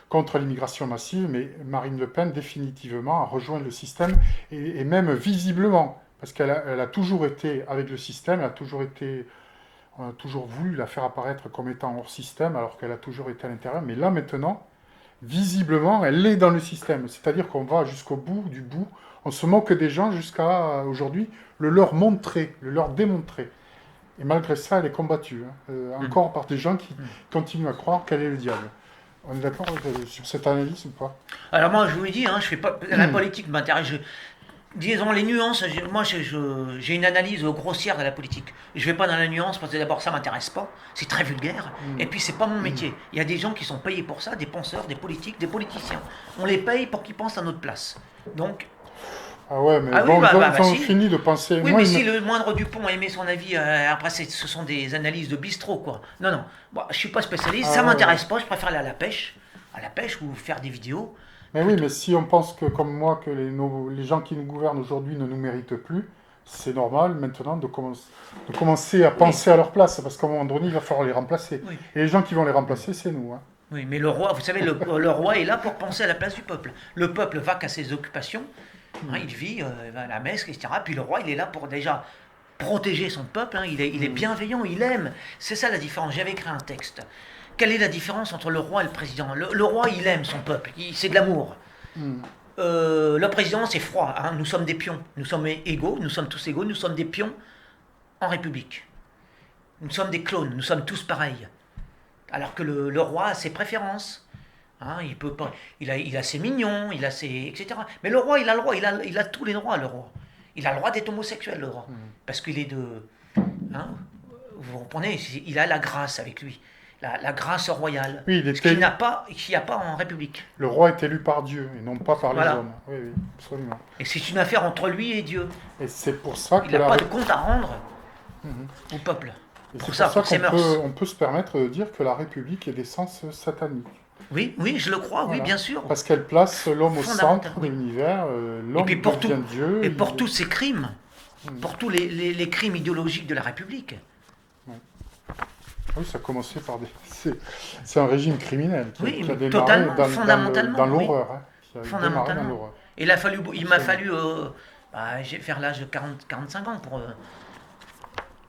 Speaker 2: contre l'immigration massive, mais Marine Le Pen, définitivement, a rejoint le système, et même visiblement, parce qu'elle a toujours été avec le système, on a toujours voulu la faire apparaître comme étant hors système, alors qu'elle a toujours été à l'intérieur, mais là maintenant, visiblement, elle est dans le système, c'est-à-dire qu'on va jusqu'au bout du bout, on se moque des gens jusqu'à aujourd'hui, le leur montrer, le leur démontrer. Et malgré ça, elle est combattue, hein, encore par des gens qui continuent à croire qu'elle est le diable. On est d'accord sur cette analyse ou pas?
Speaker 1: Alors moi, je vous l'ai dit, hein, je fais pas la politique m'intéresse. Disons les nuances. Moi, j'ai une analyse grossière de la politique. Je vais pas dans la nuance parce que d'abord, ça m'intéresse pas. C'est très vulgaire. Et puis, c'est pas mon métier. Il y a des gens qui sont payés pour ça, des penseurs, des politiques, des politiciens. On les paye pour qu'ils pensent à notre place. Donc,
Speaker 2: Ah ouais, mais
Speaker 1: Ah oui,
Speaker 2: bon, ils ont
Speaker 1: si.
Speaker 2: fini de penser.
Speaker 1: Oui,
Speaker 2: Moi,
Speaker 1: mais
Speaker 2: il me-
Speaker 1: si le moindre Dupont a aimé son avis, après ce sont des analyses de bistrot, quoi. Non, non, bon, je suis pas spécialiste, ça
Speaker 2: Ah ouais, ouais.
Speaker 1: m'intéresse pas, je préfère aller à la pêche ou faire des vidéos.
Speaker 2: Mais oui, mais si on pense que, comme moi, que les gens qui nous gouvernent aujourd'hui ne nous méritent plus, c'est normal maintenant de commencer à
Speaker 1: Oui,
Speaker 2: penser à leur place, parce qu'à un moment donné, il va falloir les remplacer.
Speaker 1: oui,
Speaker 2: Et les gens qui vont les remplacer, c'est nous, hein.
Speaker 1: oui, mais le roi, vous savez, le roi est là pour penser à la place du peuple. Le peuple va qu'à ses occupations, hein, il vit, il va à la messe, etc. Puis le roi, il est là pour déjà protéger son peuple, hein, il est bienveillant, il aime. C'est ça la différence. J'avais écrit un texte. Quelle est la différence entre le roi et le président? Le roi, il aime son peuple, c'est de l'amour.
Speaker 2: Hmm.
Speaker 1: Le président, c'est froid, hein, nous sommes des pions. Nous sommes égaux, nous sommes tous égaux, nous sommes des pions en République. Nous sommes des clones, nous sommes tous pareils. Alors que le roi a ses préférences. Hein, il peut pas, il a ses mignons, il a ses, etc. Mais le roi, il a le droit, il a tous les droits, le roi. Il a le droit d'être homosexuel, le roi. Parce qu'il est de... Hein, vous comprenez, il a la grâce avec lui. La grâce royale.
Speaker 2: Oui,
Speaker 1: Ce qu'il n'y a pas en République.
Speaker 2: le roi est élu par Dieu et non pas par les
Speaker 1: Voilà.
Speaker 2: hommes. Oui, oui, absolument.
Speaker 1: Et c'est une affaire entre lui et Dieu.
Speaker 2: Et c'est pour ça
Speaker 1: Il
Speaker 2: que
Speaker 1: n'a pas de compte à rendre au peuple.
Speaker 2: et
Speaker 1: Pour
Speaker 2: c'est
Speaker 1: ça,
Speaker 2: pour ça
Speaker 1: pour ses
Speaker 2: qu'on
Speaker 1: mœurs.
Speaker 2: on peut se permettre de dire que la République est d'essence satanique.
Speaker 1: Oui, oui, je le crois, oui,
Speaker 2: Voilà.
Speaker 1: bien sûr.
Speaker 2: Parce qu'elle place l'homme au
Speaker 1: Fondamental,
Speaker 2: centre
Speaker 1: oui.
Speaker 2: de l'univers,
Speaker 1: Et
Speaker 2: l'homme
Speaker 1: puis pour
Speaker 2: devient Dieu.
Speaker 1: Et pour tous ces crimes,
Speaker 2: Mm.
Speaker 1: pour tous les crimes idéologiques de la République.
Speaker 2: Oui, ça a commencé par des... C'est un régime criminel
Speaker 1: Oui,
Speaker 2: qui a
Speaker 1: mais
Speaker 2: démarré
Speaker 1: totalement,
Speaker 2: dans
Speaker 1: fondamentalement, oui.
Speaker 2: l'horreur. Hein, qui a démarré dans
Speaker 1: Fondamentalement.
Speaker 2: l'horreur.
Speaker 1: Il m'a fallu j'ai vers l'âge de 45 ans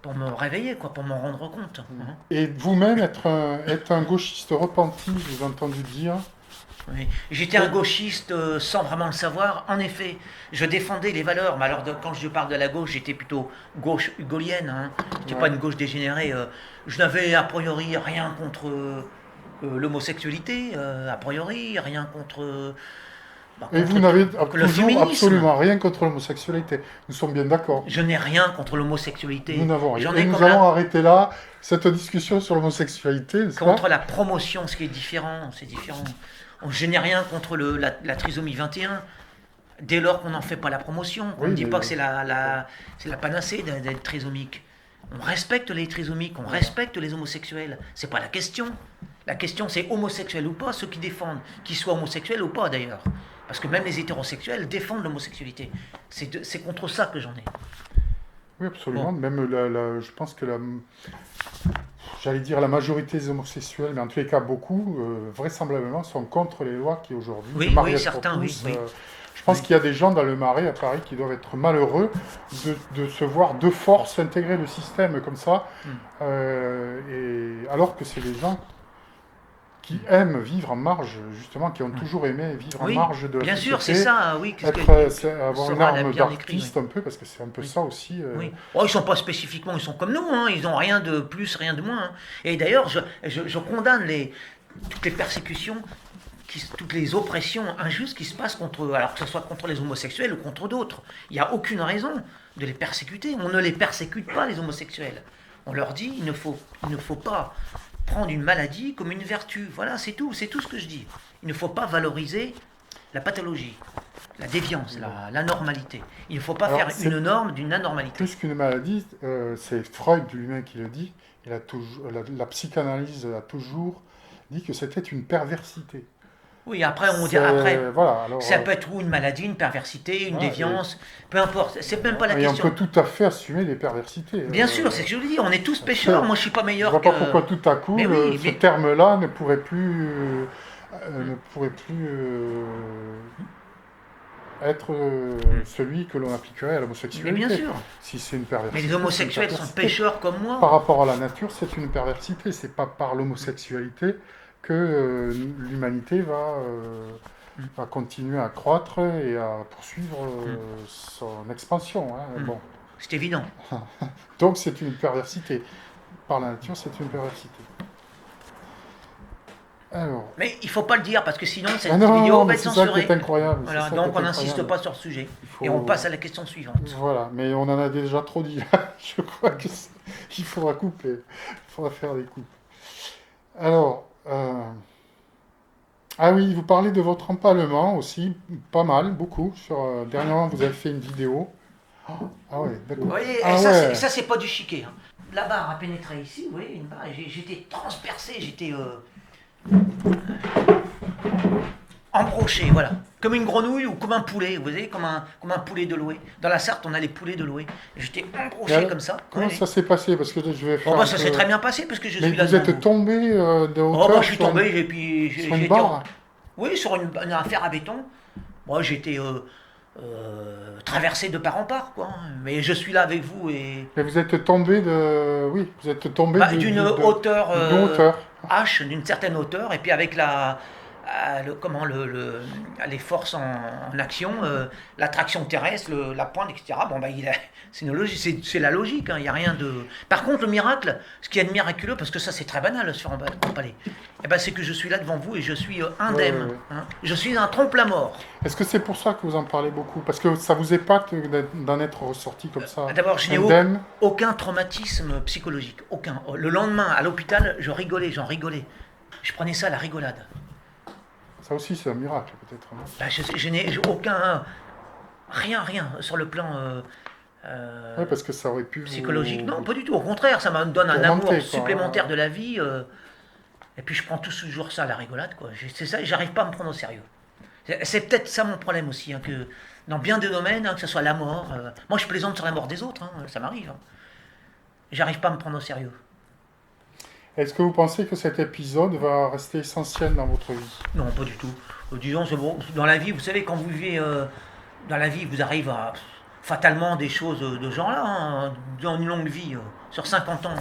Speaker 1: pour me réveiller, quoi, pour m'en rendre compte. Hein.
Speaker 2: Et vous-même, être un gauchiste repenti, je vous ai entendu dire.
Speaker 1: Oui. J'étais un gauchiste sans vraiment le savoir. En effet, je défendais les valeurs. Mais alors, quand je parle de la gauche, j'étais plutôt gauche hugolienne. Hein. J'étais pas une gauche dégénérée. Je n'avais a priori rien contre l'homosexualité, a priori, rien contre.
Speaker 2: Et vous n'avez
Speaker 1: le
Speaker 2: toujours
Speaker 1: féminisme.
Speaker 2: absolument rien contre l'homosexualité. Nous sommes bien d'accord.
Speaker 1: Je n'ai rien contre l'homosexualité.
Speaker 2: Nous n'avons rien.
Speaker 1: J'en
Speaker 2: Et
Speaker 1: ai
Speaker 2: nous
Speaker 1: comme
Speaker 2: allons arrêter là cette discussion sur l'homosexualité, n'est-ce pas?
Speaker 1: contre la promotion, ce qui est différent. C'est différent. Je n'ai rien contre la trisomie 21. Dès lors qu'on n'en fait pas la promotion, on ne dit pas que c'est la panacée d'être trisomique. On respecte les trisomiques, on respecte les homosexuels. C'est pas la question. La question, c'est homosexuel ou pas, ceux qui défendent, qu'ils soient homosexuels ou pas d'ailleurs. Parce que même les hétérosexuels défendent l'homosexualité. C'est contre ça que j'en ai.
Speaker 2: Oui, absolument.
Speaker 1: Bon.
Speaker 2: Même, je pense que j'allais dire la majorité des homosexuels, mais en tous les cas beaucoup, vraisemblablement, sont contre les lois qui aujourd'hui...
Speaker 1: Oui,
Speaker 2: le mariage
Speaker 1: certains,
Speaker 2: pour
Speaker 1: oui,
Speaker 2: tous,
Speaker 1: oui.
Speaker 2: je pense qu'il y a des gens dans le Marais, à Paris, qui doivent être malheureux de se voir de force intégrer le système comme ça, et alors que c'est des gens qui aiment vivre en marge, justement, qui ont toujours aimé vivre en
Speaker 1: Oui,
Speaker 2: marge de la
Speaker 1: bien sûr, c'est
Speaker 2: société.
Speaker 1: ça, oui.
Speaker 2: Avoir une
Speaker 1: Sora l'a
Speaker 2: arme
Speaker 1: bien écrit,
Speaker 2: d'artiste
Speaker 1: oui.
Speaker 2: un peu, parce que c'est un peu
Speaker 1: Oui.
Speaker 2: ça aussi.
Speaker 1: Oui. Oh, ils sont pas spécifiquement, ils sont comme nous, hein. Ils n'ont rien de plus, rien de moins. Hein. Et d'ailleurs, je condamne toutes les persécutions, toutes les oppressions injustes qui se passent alors que ce soit contre les homosexuels ou contre d'autres. Il n'y a aucune raison de les persécuter. On ne les persécute pas, les homosexuels. On leur dit, il ne faut pas prendre une maladie comme une vertu. Voilà, c'est tout ce que je dis. Il ne faut pas valoriser la pathologie, la déviance, la normalité. Il ne faut pas faire une norme d'une anormalité.
Speaker 2: Plus qu'une maladie, c'est Freud lui-même qui le dit. La psychanalyse a toujours dit que c'était une perversité.
Speaker 1: Oui, après,
Speaker 2: voilà, alors,
Speaker 1: ça peut être une maladie, une perversité, une déviance, peu importe, c'est même pas la
Speaker 2: et
Speaker 1: question.
Speaker 2: on peut tout à fait assumer les perversités.
Speaker 1: Bien sûr, c'est ce que je veux dire, on est tous pécheurs, moi je suis pas meilleur
Speaker 2: je vois pas pourquoi tout à coup, ce terme-là ne pourrait plus, être celui que l'on appliquerait à l'homosexualité.
Speaker 1: Mais bien sûr.
Speaker 2: Si c'est une perversité.
Speaker 1: Mais les homosexuels sont pécheurs comme moi.
Speaker 2: Par rapport à la nature, c'est une perversité. C'est pas par l'homosexualité que l'humanité va continuer à croître et à poursuivre son expansion. Hein. Bon.
Speaker 1: C'est évident.
Speaker 2: Donc c'est une perversité. Par la nature, c'est une perversité. Alors.
Speaker 1: Mais il ne faut pas le dire parce que sinon cette vidéo va être censurée.
Speaker 2: C'est ça qui est incroyable.
Speaker 1: Voilà, donc on n'insiste pas sur le sujet. Et on passe à la question suivante.
Speaker 2: Voilà, mais on en a déjà trop dit. Je crois qu'il faudra couper. Il faudra faire des coupes. Alors, Ah oui, vous parlez de votre empalement aussi, pas mal, beaucoup. Dernièrement, vous avez fait une vidéo. Ah ouais,
Speaker 1: Vous
Speaker 2: d'accord.
Speaker 1: voyez,
Speaker 2: Ah ouais,
Speaker 1: c'est pas du chiquet, hein. La barre a pénétré ici, vous voyez, une barre, et j'étais transpercé, j'étais embroché, voilà. Comme une grenouille ou comme un poulet, vous voyez, comme un poulet de louer. Dans la Sarthe, on a les poulets de louer. J'étais
Speaker 2: et
Speaker 1: embroché
Speaker 2: alors,
Speaker 1: comme ça.
Speaker 2: comment
Speaker 1: Oui.
Speaker 2: ça s'est passé? Parce que je vais
Speaker 1: Bon,
Speaker 2: faire
Speaker 1: bah,
Speaker 2: un
Speaker 1: ça s'est
Speaker 2: peu.
Speaker 1: très bien passé puisque je
Speaker 2: Mais
Speaker 1: suis là
Speaker 2: vous
Speaker 1: devant
Speaker 2: êtes
Speaker 1: vous.
Speaker 2: tombé de
Speaker 1: Oh, bah,
Speaker 2: hauteur
Speaker 1: je suis tombé, et puis
Speaker 2: sur
Speaker 1: j'ai
Speaker 2: une
Speaker 1: été
Speaker 2: barre?
Speaker 1: oui, sur une affaire à béton. Moi, j'étais traversé de part en part, quoi. Mais je suis là avec vous et
Speaker 2: Mais vous êtes tombé de. Oui, vous êtes tombé
Speaker 1: bah, d'une hauteur
Speaker 2: d'une hauteur.
Speaker 1: H, d'une certaine hauteur, et puis avec comment les forces en action, l'attraction terrestre, la pointe, etc. Bon, bah, c'est une logique, c'est la logique, hein, il y a rien de. Par contre, le miracle, ce qui est de miraculeux, parce que ça c'est très banal sur un palais, eh ben, c'est que je suis là devant vous et je suis
Speaker 2: Ouais, ouais,
Speaker 1: indemne,
Speaker 2: ouais.
Speaker 1: hein. Je suis un trompe-la-mort.
Speaker 2: Est-ce que c'est pour ça que vous en parlez beaucoup? Parce que ça vous épate d'en être ressorti comme ça,
Speaker 1: D'abord, je n'ai
Speaker 2: indemne?
Speaker 1: aucun traumatisme psychologique, aucun. Le lendemain, à l'hôpital, j'en rigolais. Je prenais ça à la rigolade.
Speaker 2: Ça aussi, c'est un miracle, peut-être, non?
Speaker 1: Bah, je n'ai aucun. Rien sur le plan
Speaker 2: Oui, parce que ça aurait pu
Speaker 1: psychologique. Non,
Speaker 2: vous
Speaker 1: pas du tout. Au contraire, ça me donne un amour
Speaker 2: tourmenter, quoi,
Speaker 1: supplémentaire
Speaker 2: hein.
Speaker 1: de la vie. Et puis je prends toujours ça à la rigolade, quoi. C'est ça, j'arrive pas à me prendre au sérieux. C'est peut-être ça mon problème aussi, hein, que dans bien des domaines, hein, que ce soit la mort. Moi, je plaisante sur la mort des autres, hein, ça m'arrive, hein. J'arrive pas à me prendre au sérieux.
Speaker 2: Est-ce que vous pensez que cet épisode va rester essentiel dans votre vie?
Speaker 1: Non, pas du tout. Disons, c'est bon, dans la vie, vous savez, quand vous vivez dans la vie, vous arrivez à fatalement des choses de ce genre-là, hein, dans une longue vie, sur 50 ans.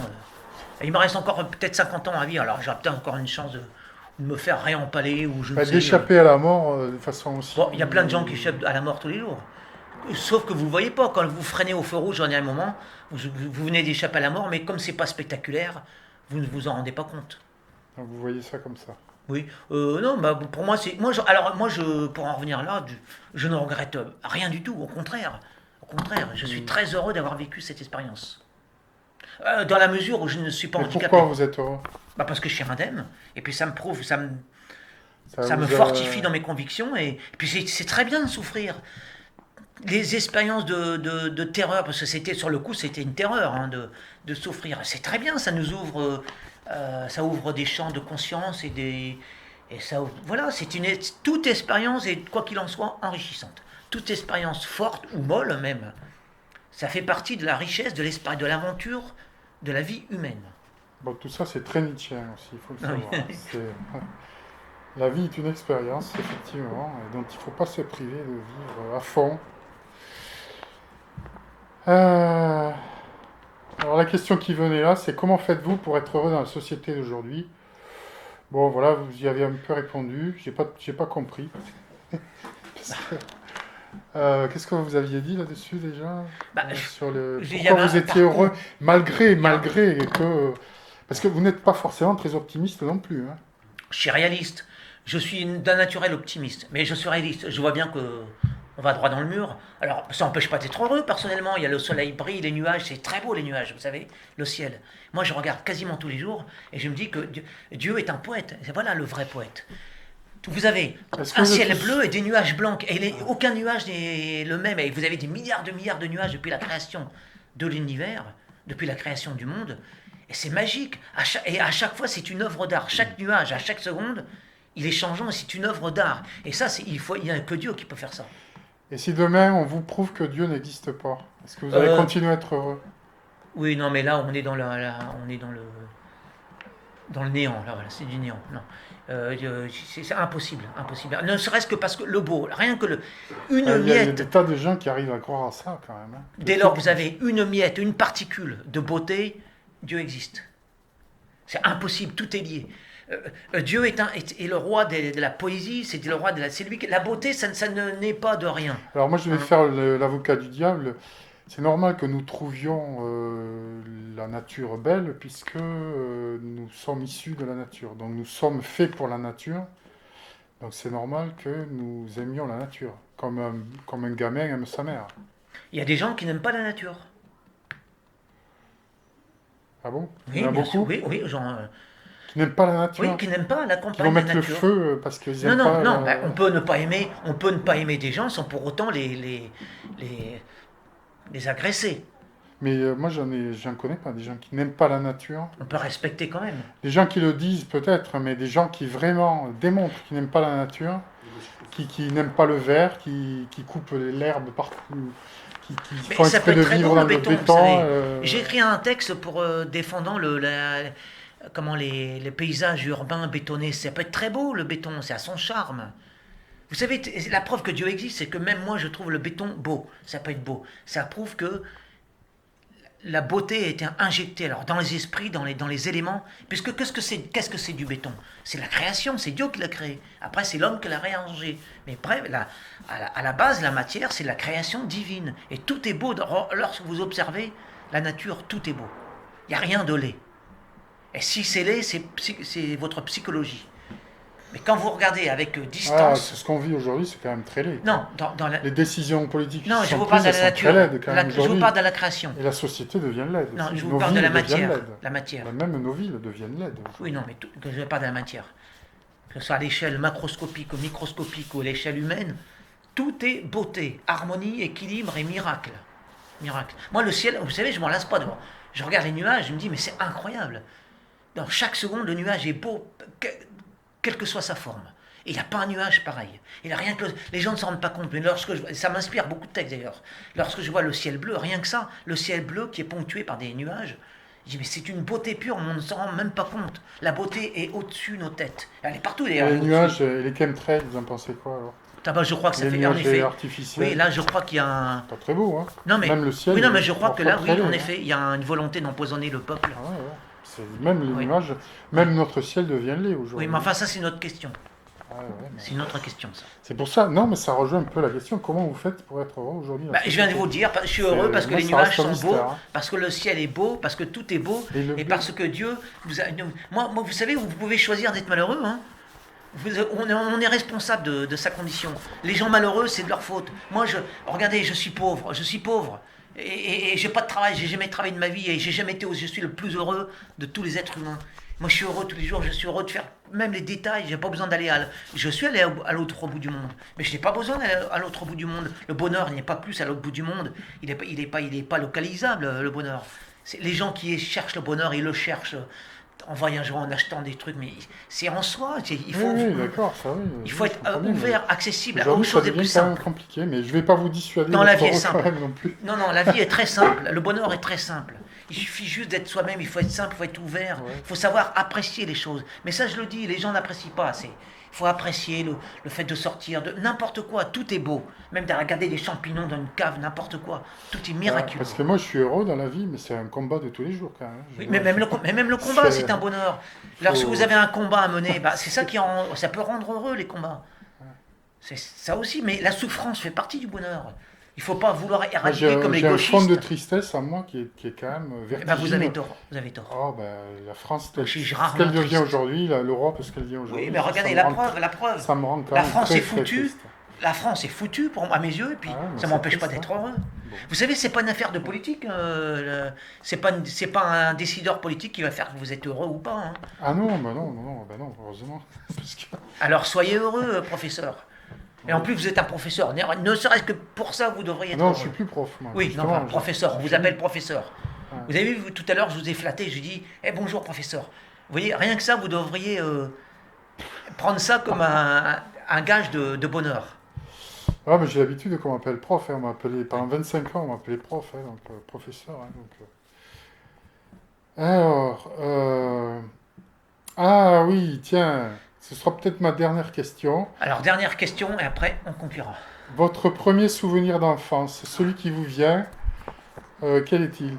Speaker 1: Et il me reste encore peut-être 50 ans à vivre, alors j'aurai peut-être encore une chance de me faire réempaler ou je ne
Speaker 2: Bah,
Speaker 1: sais.
Speaker 2: d'échapper à la mort de façon aussi.
Speaker 1: Bon, il y a plein de gens qui échappent à la mort tous les jours. Sauf que vous ne le voyez pas, quand vous freinez au feu rouge en un moment, vous venez d'échapper à la mort, mais comme c'est pas spectaculaire, vous ne vous en rendez pas compte.
Speaker 2: Donc, vous voyez ça comme ça.
Speaker 1: Oui, non, bah, pour moi, c'est. Pour en revenir là, je ne regrette rien du tout, au contraire. Au contraire, je suis très heureux d'avoir vécu cette expérience. Dans la mesure où je ne suis pas
Speaker 2: Mais
Speaker 1: handicapé.
Speaker 2: pourquoi vous êtes heureux?
Speaker 1: Bah parce que je suis indemne, et puis ça me prouve,
Speaker 2: Ça
Speaker 1: ça me
Speaker 2: vous a-
Speaker 1: fortifie dans mes convictions, et puis c'est très bien de souffrir. Les expériences de terreur, parce que c'était sur le coup, c'était une terreur, hein, de souffrir. C'est très bien, ça ouvre des champs de conscience et ça, voilà, toute expérience est, quoi qu'il en soit, enrichissante. Toute expérience forte ou molle même, ça fait partie de la richesse, de l'espace, de l'aventure, de la vie humaine.
Speaker 2: Bon, tout ça, c'est très nietzschéen aussi, il faut le
Speaker 1: Ah
Speaker 2: savoir.
Speaker 1: oui.
Speaker 2: La vie est une expérience, effectivement, et dont il ne faut pas se priver de vivre à fond. Euh, Alors la question qui venait là, c'est comment faites-vous pour être heureux dans la société d'aujourd'hui? Bon, voilà, vous y avez un peu répondu, j'ai pas compris. Parce que, qu'est-ce que vous aviez dit là-dessus déjà?
Speaker 1: Bah,
Speaker 2: Sur le
Speaker 1: il y
Speaker 2: pourquoi
Speaker 1: avait
Speaker 2: vous
Speaker 1: un
Speaker 2: étiez
Speaker 1: parcours.
Speaker 2: heureux malgré que parce que vous n'êtes pas forcément très optimiste non plus, hein.
Speaker 1: Je suis réaliste. Je suis d'un naturel optimiste, mais je suis réaliste. Je vois bien que on va droit dans le mur. Alors, ça n'empêche pas d'être heureux, personnellement. Il y a le soleil brille, les nuages, c'est très beau les nuages, vous savez, le ciel. Moi, je regarde quasiment tous les jours et je me dis que Dieu est un poète. C'est voilà le vrai poète. Vous avez
Speaker 2: Est-ce que
Speaker 1: un
Speaker 2: vous êtes
Speaker 1: ciel
Speaker 2: tous-
Speaker 1: bleu et des nuages blancs. Et aucun nuage n'est le même. Et vous avez des milliards de nuages depuis la création de l'univers, depuis la création du monde. Et c'est magique. Et à chaque fois, c'est une œuvre d'art. Chaque nuage, à chaque seconde, il est changeant et c'est une œuvre d'art. Et ça, il n'y a que Dieu qui peut faire ça.
Speaker 2: Et si demain on vous prouve que Dieu n'existe pas, est-ce que vous allez
Speaker 1: Euh,
Speaker 2: continuer à être heureux?
Speaker 1: oui, non, mais là, on est dans le néant. Là, voilà, c'est du néant. Non. C'est impossible, impossible. Ne serait-ce que parce que le beau, rien que une
Speaker 2: Il y a des
Speaker 1: miette.
Speaker 2: tas de gens qui arrivent à croire à ça quand même, hein.
Speaker 1: Dès lors que vous avez une miette, une particule de beauté, Dieu existe. C'est impossible, tout est lié. Dieu est le roi de la poésie, c'est le roi de c'est lui la beauté, ça ne naît pas de rien.
Speaker 2: Alors moi je vais
Speaker 1: Hein.
Speaker 2: faire l'avocat du diable. C'est normal que nous trouvions la nature belle puisque nous sommes issus de la nature. Donc nous sommes faits pour la nature. Donc c'est normal que nous aimions la nature, comme un gamin aime sa mère.
Speaker 1: Il y a des gens qui n'aiment pas la nature.
Speaker 2: Ah bon? Il
Speaker 1: Oui,
Speaker 2: y en a
Speaker 1: bien sûr,
Speaker 2: beaucoup
Speaker 1: oui, oui, genre,
Speaker 2: Qui n'aiment pas la nature.
Speaker 1: Oui, qui n'aiment pas la
Speaker 2: Qui vont
Speaker 1: campagne, la
Speaker 2: mettre le
Speaker 1: nature.
Speaker 2: feu parce qu'ils
Speaker 1: Non,
Speaker 2: n'aiment
Speaker 1: non,
Speaker 2: pas.
Speaker 1: non, ben, on peut ne pas aimer des gens sans pour autant les agresser.
Speaker 2: Mais moi, j'en connais pas des gens qui n'aiment pas la nature.
Speaker 1: On peut respecter quand même.
Speaker 2: Des gens qui le disent peut-être, mais des gens qui vraiment démontrent qu'ils n'aiment pas la nature, qui n'aiment pas le verre, qui coupent l'herbe partout, qui
Speaker 1: Mais
Speaker 2: font
Speaker 1: ça
Speaker 2: exprès
Speaker 1: peut
Speaker 2: de
Speaker 1: être très
Speaker 2: vivre
Speaker 1: beau,
Speaker 2: dans
Speaker 1: le
Speaker 2: le
Speaker 1: béton, vous
Speaker 2: béton.
Speaker 1: savez. J'ai écrit un texte pour défendant comment les paysages urbains bétonnés. Ça peut être très beau, le béton, c'est à son charme. Vous savez, la preuve que Dieu existe, c'est que même moi, je trouve le béton beau. Ça peut être beau. Ça prouve que la beauté a été injectée alors, dans les esprits, dans les éléments. Puisque qu'est-ce que c'est du béton? C'est la création, c'est Dieu qui l'a créé. Après, c'est l'homme qui l'a réarrangé. Mais bref, à la base, la matière, c'est la création divine. Et tout est beau. Lorsque vous observez la nature, tout est beau. Il n'y a rien de laid. Et si c'est laid, c'est votre psychologie. Mais quand vous regardez avec
Speaker 2: Ah,
Speaker 1: distance...
Speaker 2: c'est ce qu'on vit aujourd'hui, c'est quand même très laid.
Speaker 1: Non,
Speaker 2: Les décisions politiques
Speaker 1: non,
Speaker 2: qui
Speaker 1: je
Speaker 2: sont
Speaker 1: vous parle
Speaker 2: prises,
Speaker 1: de la
Speaker 2: elles sont très
Speaker 1: nature.
Speaker 2: laides quand même
Speaker 1: Je vous
Speaker 2: aujourd'hui.
Speaker 1: parle de la création.
Speaker 2: Et la société devient laide.
Speaker 1: Non,
Speaker 2: aussi.
Speaker 1: je
Speaker 2: Nos
Speaker 1: vous parle de
Speaker 2: villes
Speaker 1: la
Speaker 2: deviennent
Speaker 1: matière.
Speaker 2: laides.
Speaker 1: La matière.
Speaker 2: Même nos villes deviennent laides.
Speaker 1: Oui, non, mais je parle de la matière. Que ce soit à l'échelle macroscopique ou microscopique ou à l'échelle humaine, tout est beauté, harmonie, équilibre et miracle. Miracle. Moi, le ciel, vous savez, je m'en lasse pas devant. Je regarde les nuages, je me dis, mais c'est incroyable. Dans chaque seconde, le nuage est beau, quelle que soit sa forme. Et il n'y a pas un nuage pareil. Il n'y a rien que les gens ne s'en rendent pas compte. Mais ça m'inspire beaucoup de textes d'ailleurs. Lorsque je vois le ciel bleu, rien que ça, le ciel bleu qui est ponctué par des nuages, je dis mais c'est une beauté pure, on ne s'en rend même pas compte. La beauté est au-dessus de nos têtes. Elle est partout d'ailleurs.
Speaker 2: Les nuages et les chemtrails, vous en pensez quoi alors?
Speaker 1: Je crois que ça
Speaker 2: Les
Speaker 1: fait en
Speaker 2: nuages
Speaker 1: effet.
Speaker 2: artificiels.
Speaker 1: Oui, là je crois qu'il y a un.
Speaker 2: Pas très beau, hein.
Speaker 1: Non mais.
Speaker 2: Même le ciel.
Speaker 1: Oui, non mais
Speaker 2: est
Speaker 1: je crois que
Speaker 2: parfois
Speaker 1: là, oui,
Speaker 2: très laid,
Speaker 1: en
Speaker 2: hein.
Speaker 1: effet, il y a une volonté d'empoisonner le peuple.
Speaker 2: Ah ouais, ouais. Même les
Speaker 1: Oui.
Speaker 2: nuages, même notre ciel devient laid aujourd'hui.
Speaker 1: Oui, mais enfin ça c'est notre question.
Speaker 2: Ah ouais, mais
Speaker 1: C'est une autre question ça.
Speaker 2: c'est pour ça, non, mais ça rejoint un peu la question, comment vous faites pour être heureux aujourd'hui?
Speaker 1: Je viens de vous le dire, je suis heureux parce que
Speaker 2: moi,
Speaker 1: les
Speaker 2: ça reste
Speaker 1: nuages
Speaker 2: un
Speaker 1: sont beaux,
Speaker 2: mystère, hein.
Speaker 1: parce que le ciel est beau, parce que tout est beau,
Speaker 2: Et le
Speaker 1: et
Speaker 2: bleu.
Speaker 1: parce que Dieu vous a... Moi, vous savez, vous pouvez choisir d'être malheureux. Hein. On est responsable de sa condition. Les gens malheureux, c'est de leur faute. Moi, regardez, je suis pauvre. Et j'ai pas de travail, j'ai jamais travaillé de ma vie, et j'ai jamais été je suis le plus heureux de tous les êtres humains. Moi, je suis heureux tous les jours, je suis heureux de faire même les détails, j'ai pas besoin d'aller Je suis allé à l'autre bout du monde, mais je n'ai pas besoin d'aller à l'autre bout du monde. Le bonheur, il n'est pas plus à l'autre bout du monde, il est pas localisable, le bonheur. Les gens qui cherchent le bonheur, ils le cherchent en voyageant, en achetant des trucs, mais c'est en soi. Il faut,
Speaker 2: Oui, d'accord, ça oui.
Speaker 1: il faut
Speaker 2: je
Speaker 1: être
Speaker 2: comprends bien,
Speaker 1: ouvert,
Speaker 2: mais
Speaker 1: accessible aux
Speaker 2: aujourd'hui, ça
Speaker 1: choses les
Speaker 2: devient
Speaker 1: plus
Speaker 2: quand même
Speaker 1: simples.
Speaker 2: compliqué, mais je ne vais pas vous dissuader
Speaker 1: Non, la
Speaker 2: d'être
Speaker 1: vie est
Speaker 2: heureux
Speaker 1: simple.
Speaker 2: quand même non plus.
Speaker 1: Non, la vie est très simple. Le bonheur est très simple. Il suffit juste d'être soi-même. Il faut être simple, il faut être ouvert.
Speaker 2: Ouais.
Speaker 1: Il faut savoir apprécier les choses. Mais ça, je le dis, les gens n'apprécient pas assez. Il faut apprécier le fait de sortir, de n'importe quoi. Tout est beau. Même de regarder des champignons dans une cave, n'importe quoi. Tout est miraculeux.
Speaker 2: Parce que moi, je suis heureux dans la vie, mais c'est un combat de tous les jours quand même.
Speaker 1: Oui, mais même le combat, c'est un bonheur. Lorsque
Speaker 2: faut-
Speaker 1: vous avez un combat à mener, c'est ça ça peut rendre heureux, les combats. C'est ça aussi, mais la souffrance fait partie du bonheur. Il ne faut pas vouloir
Speaker 2: Moi,
Speaker 1: éradiquer comme les
Speaker 2: j'ai un
Speaker 1: gauchistes.
Speaker 2: fond de tristesse en moi qui est quand même
Speaker 1: Eh
Speaker 2: vertigineux.
Speaker 1: ben, vous avez tort. Vous avez tort.
Speaker 2: Oh, ben, la France,
Speaker 1: Je suis
Speaker 2: ce
Speaker 1: rarement
Speaker 2: qu'elle devient
Speaker 1: triste.
Speaker 2: aujourd'hui, l'Europe, ce qu'elle devient aujourd'hui.
Speaker 1: Oui, mais regardez
Speaker 2: ça
Speaker 1: la
Speaker 2: me rend-
Speaker 1: preuve.
Speaker 2: Ça me rend quand
Speaker 1: La
Speaker 2: même
Speaker 1: France
Speaker 2: très,
Speaker 1: est
Speaker 2: très
Speaker 1: foutue.
Speaker 2: triste.
Speaker 1: La France est foutue à mes yeux, et puis
Speaker 2: Ah ouais, mais
Speaker 1: ça
Speaker 2: c'est
Speaker 1: m'empêche pas
Speaker 2: triste,
Speaker 1: d'être
Speaker 2: hein.
Speaker 1: heureux.
Speaker 2: Bon.
Speaker 1: Vous savez, c'est pas une affaire de politique. C'est pas un décideur politique qui va faire que vous êtes heureux ou pas. Hein.
Speaker 2: Ah non, ben non, heureusement. Parce que...
Speaker 1: Alors soyez heureux, professeur. Et en plus, vous êtes un professeur. Ne serait-ce que pour ça, vous devriez être
Speaker 2: Non,
Speaker 1: heureux.
Speaker 2: je suis plus prof, moi.
Speaker 1: Oui, non,
Speaker 2: justement,
Speaker 1: enfin, professeur, on vous appelle professeur.
Speaker 2: Ouais.
Speaker 1: Vous avez vu, tout à l'heure, je vous ai flatté, je dis bonjour, professeur. Vous voyez, rien que ça, vous devriez prendre ça comme un gage de bonheur.
Speaker 2: Ah, mais j'ai l'habitude qu'on m'appelle prof. Hein. On m'a appelé, pendant 25 ans, on m'a appelé prof, hein, donc professeur. Hein, donc, Ah oui, tiens, ce sera peut-être ma dernière question.
Speaker 1: Alors, dernière question, et après, on conclura.
Speaker 2: Votre premier souvenir d'enfance, celui qui vous vient, quel est-il?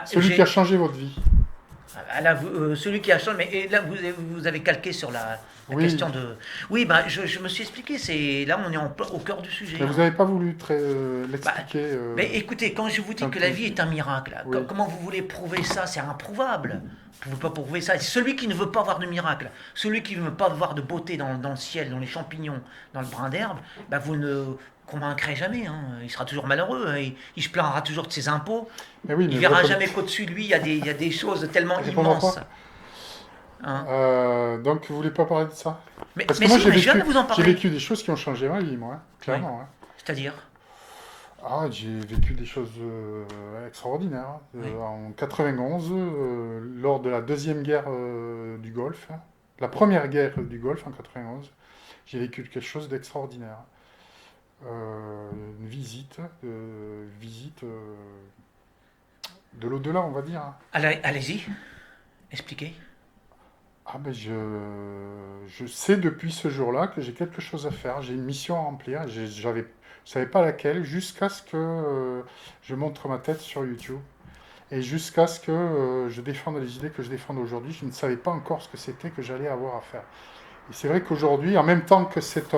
Speaker 2: Celui qui a changé votre vie.
Speaker 1: Là, celui qui a changé, mais là, vous avez calqué sur la
Speaker 2: Oui.
Speaker 1: question de... Oui, je me suis expliqué, là, on est au cœur du sujet.
Speaker 2: Mais vous n'avez pas voulu l'expliquer.
Speaker 1: Mais écoutez, quand je vous dis
Speaker 2: un
Speaker 1: que
Speaker 2: peu.
Speaker 1: la vie est un miracle,
Speaker 2: Oui.
Speaker 1: comment vous voulez prouver ça? C'est improuvable. Vous ne pouvez pas prouver ça. Celui qui ne veut pas voir de miracle, celui qui ne veut pas voir de beauté dans le ciel, dans les champignons, dans le brin d'herbe, vous ne convaincrez jamais. Hein. Il sera toujours malheureux. Hein. Il se plaindra toujours de ses impôts.
Speaker 2: Mais oui,
Speaker 1: Il
Speaker 2: mais
Speaker 1: verra
Speaker 2: votre-
Speaker 1: jamais qu'au-dessus de lui, il y a des choses tellement
Speaker 2: Répondons
Speaker 1: immenses.
Speaker 2: pas.
Speaker 1: Hein.
Speaker 2: Donc, vous voulez pas parler de ça?
Speaker 1: Mais,
Speaker 2: Parce que
Speaker 1: mais
Speaker 2: moi,
Speaker 1: si, mais je viens de vous en
Speaker 2: j'ai
Speaker 1: parler.
Speaker 2: vécu des choses qui ont changé ma vie, moi, hein, clairement. Hein.
Speaker 1: C'est-à-dire?
Speaker 2: Ah, j'ai vécu des choses extraordinaires. Hein.
Speaker 1: Oui.
Speaker 2: En 91, lors de la deuxième guerre du Golfe, hein, la première guerre du Golfe en 91, j'ai vécu quelque chose d'extraordinaire. Une visite de l'au-delà, on va dire. Hein.
Speaker 1: Allez-y, expliquez.
Speaker 2: Ah ben je sais depuis ce jour-là que j'ai quelque chose à faire, j'ai une mission à remplir, je ne savais pas laquelle, jusqu'à ce que je montre ma tête sur YouTube. Et jusqu'à ce que je défende les idées que je défends aujourd'hui, je ne savais pas encore ce que c'était que j'allais avoir à faire. Et c'est vrai qu'aujourd'hui, en même temps que c'est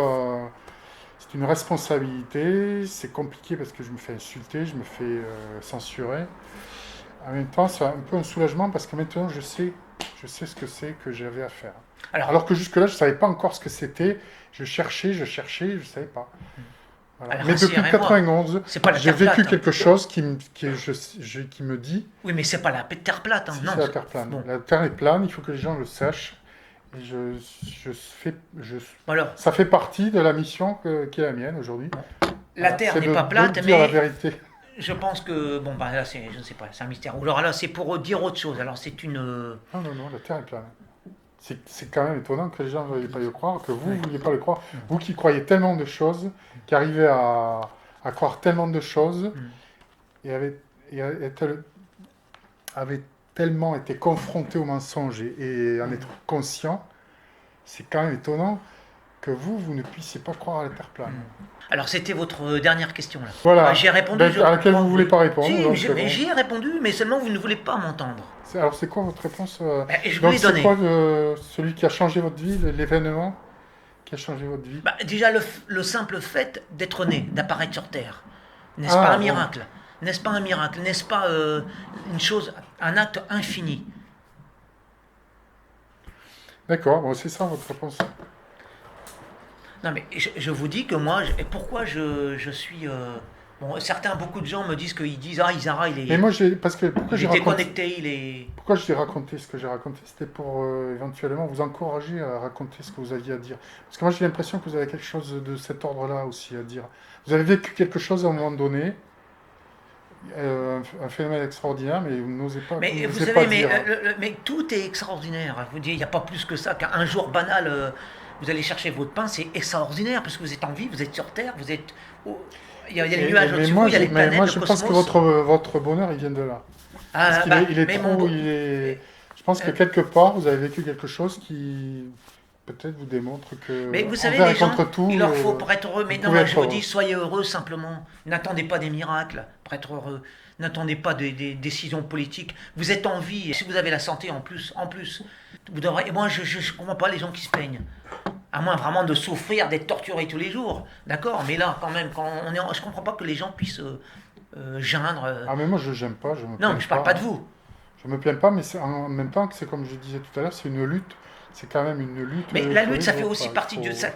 Speaker 2: une responsabilité, c'est compliqué parce que je me fais insulter, je me fais censurer. En même temps, c'est un peu un soulagement parce que maintenant, je sais ce que c'est que j'avais à faire. Alors que jusque-là, je ne savais pas encore ce que c'était. Je cherchais, je ne savais pas. Voilà.
Speaker 1: Alors,
Speaker 2: Mais depuis 91,
Speaker 1: c'est pas la
Speaker 2: j'ai
Speaker 1: Terre
Speaker 2: vécu
Speaker 1: plate, hein.
Speaker 2: quelque chose qui me dit...
Speaker 1: Oui, mais c'est pas la Terre plate. Hein.
Speaker 2: Si,
Speaker 1: Non,
Speaker 2: c'est la Terre plane.
Speaker 1: bon.
Speaker 2: La Terre est plane, il faut que les gens le sachent. Et
Speaker 1: Alors,
Speaker 2: ça fait partie de la mission qui est la mienne aujourd'hui.
Speaker 1: la
Speaker 2: Voilà,
Speaker 1: Terre
Speaker 2: c'est
Speaker 1: n'est
Speaker 2: de-
Speaker 1: pas plate,
Speaker 2: de dire la
Speaker 1: mais
Speaker 2: vérité.
Speaker 1: je pense que... Bon, bah là, je ne sais pas, c'est un mystère. Ou alors là, c'est pour dire autre chose. Alors, c'est une...
Speaker 2: Non, la Terre est plane. C'est quand même étonnant que les gens ne veuillent pas le croire, que vous ne vouliez pas le croire. Vous qui croyez tellement de choses, qui arrivez à croire tellement de choses, et avez tellement été confronté au mensonge et en être conscient, c'est quand même étonnant que vous ne puissiez pas croire à la Terre plane.
Speaker 1: Alors, c'était votre dernière question, là.
Speaker 2: Voilà.
Speaker 1: J'ai répondu.
Speaker 2: Ben,
Speaker 1: je
Speaker 2: à laquelle
Speaker 1: crois.
Speaker 2: vous ne voulez pas répondre.
Speaker 1: Si,
Speaker 2: donc
Speaker 1: mais
Speaker 2: c'est bon.
Speaker 1: j'y ai répondu, mais seulement vous ne voulez pas m'entendre.
Speaker 2: Alors, c'est quoi votre réponse
Speaker 1: Ben, je vous
Speaker 2: Donc,
Speaker 1: l'ai
Speaker 2: c'est
Speaker 1: donné.
Speaker 2: quoi celui qui a changé votre vie, l'événement qui a changé votre vie?
Speaker 1: Bah, déjà, le simple fait d'être né, d'apparaître sur Terre, n'est-ce
Speaker 2: Ah,
Speaker 1: pas un
Speaker 2: bon.
Speaker 1: miracle? N'est-ce pas un miracle? N'est-ce pas une chose, un acte infini?
Speaker 2: D'accord, bon, c'est ça votre réponse.
Speaker 1: Non, mais je vous dis que moi, et pourquoi je suis... bon, beaucoup de gens me disent qu'ils disent, ah, Isara, il
Speaker 2: Mais
Speaker 1: est...
Speaker 2: moi, pourquoi
Speaker 1: il
Speaker 2: j'ai
Speaker 1: est déconnecté, il est...
Speaker 2: Pourquoi je t'ai raconté ce que j'ai raconté? C'était pour éventuellement vous encourager à raconter ce que vous aviez à dire. Parce que moi, j'ai l'impression que vous avez quelque chose de cet ordre-là aussi à dire. Vous avez vécu quelque chose à un moment donné, un phénomène extraordinaire, mais vous n'osez pas,
Speaker 1: Mais vous
Speaker 2: n'osez
Speaker 1: savez,
Speaker 2: pas
Speaker 1: mais,
Speaker 2: dire.
Speaker 1: mais tout est extraordinaire. Je vous dis, il n'y a pas plus que ça qu'un jour banal, vous allez chercher votre pain, c'est extraordinaire, parce que vous êtes en vie, vous êtes sur Terre, vous êtes... il y a les nuages au-dessus de vous, il y a les planètes,
Speaker 2: moi,
Speaker 1: le
Speaker 2: je
Speaker 1: cosmos.
Speaker 2: pense que votre bonheur, il vient de là. Parce qu'il est,
Speaker 1: mais
Speaker 2: trop... Je pense que quelque part, vous avez vécu quelque chose qui... peut-être vous démontre que...
Speaker 1: Mais vous savez,
Speaker 2: envers
Speaker 1: les
Speaker 2: et
Speaker 1: gens,
Speaker 2: contre tout,
Speaker 1: il leur faut pour être heureux. Mais
Speaker 2: vous
Speaker 1: non,
Speaker 2: pouvez
Speaker 1: moi, je
Speaker 2: être
Speaker 1: vous
Speaker 2: heureux.
Speaker 1: dis, soyez heureux simplement. N'attendez pas des miracles pour être heureux. N'attendez pas des décisions politiques. Vous êtes en vie. Et si vous avez la santé en plus, vous devrez... Et moi, je ne comprends pas les gens qui se plaignent. À moins vraiment de souffrir, d'être torturé tous les jours. D'accord? Mais là, quand même, je ne comprends pas que les gens puissent geindre...
Speaker 2: Ah, mais moi, je n'aime pas, je me
Speaker 1: Non,
Speaker 2: plains
Speaker 1: mais je parle pas de vous.
Speaker 2: Je me plains pas, mais en même temps, c'est comme je disais tout à l'heure, c'est une lutte. C'est quand même une lutte.
Speaker 1: Mais la lutte, ça
Speaker 2: tous
Speaker 1: fait
Speaker 2: les
Speaker 1: aussi
Speaker 2: jours,
Speaker 1: partie
Speaker 2: quoi.
Speaker 1: de ça.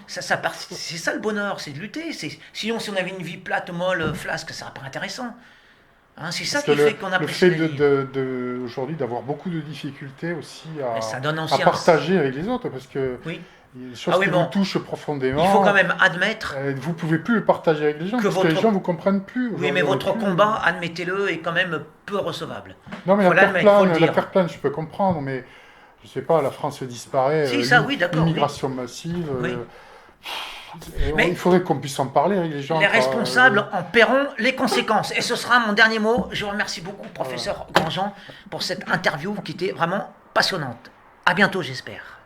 Speaker 1: C'est ça le bonheur, c'est de lutter. Sinon, si on avait une vie plate, molle, flasque, ça serait pas intéressant. Hein, c'est ça
Speaker 2: Parce
Speaker 1: qui
Speaker 2: que
Speaker 1: fait qu'on
Speaker 2: le
Speaker 1: apprécie
Speaker 2: fait
Speaker 1: la vie.
Speaker 2: aujourd'hui d'avoir beaucoup de difficultés aussi
Speaker 1: Mais ça donne
Speaker 2: à
Speaker 1: aussi
Speaker 2: partager avec les autres, parce que
Speaker 1: Oui.
Speaker 2: il y a des choses
Speaker 1: Ah oui,
Speaker 2: qui
Speaker 1: bon.
Speaker 2: vous touchent profondément.
Speaker 1: Il faut quand même admettre.
Speaker 2: Vous pouvez plus le partager avec les gens,
Speaker 1: Que
Speaker 2: parce que les
Speaker 1: votre-
Speaker 2: gens vous comprennent plus.
Speaker 1: Oui,
Speaker 2: aujourd'hui,
Speaker 1: mais votre
Speaker 2: plus.
Speaker 1: combat, admettez-le, est quand même peu recevable.
Speaker 2: Non, mais
Speaker 1: faut
Speaker 2: la
Speaker 1: l'admettre, faut le dire.
Speaker 2: Terre plane, je peux comprendre, mais je sais pas, la France disparaît.
Speaker 1: Si, ça, oui, d'accord,
Speaker 2: L'immigration massive.
Speaker 1: Oui.
Speaker 2: Et
Speaker 1: Mais-
Speaker 2: il faudrait qu'on puisse en parler avec les gens.
Speaker 1: Les
Speaker 2: quoi.
Speaker 1: responsables en paieront les conséquences. Et ce sera mon dernier mot. Je vous remercie beaucoup, professeur Grandjean, pour cette interview qui était vraiment passionnante. À bientôt, j'espère.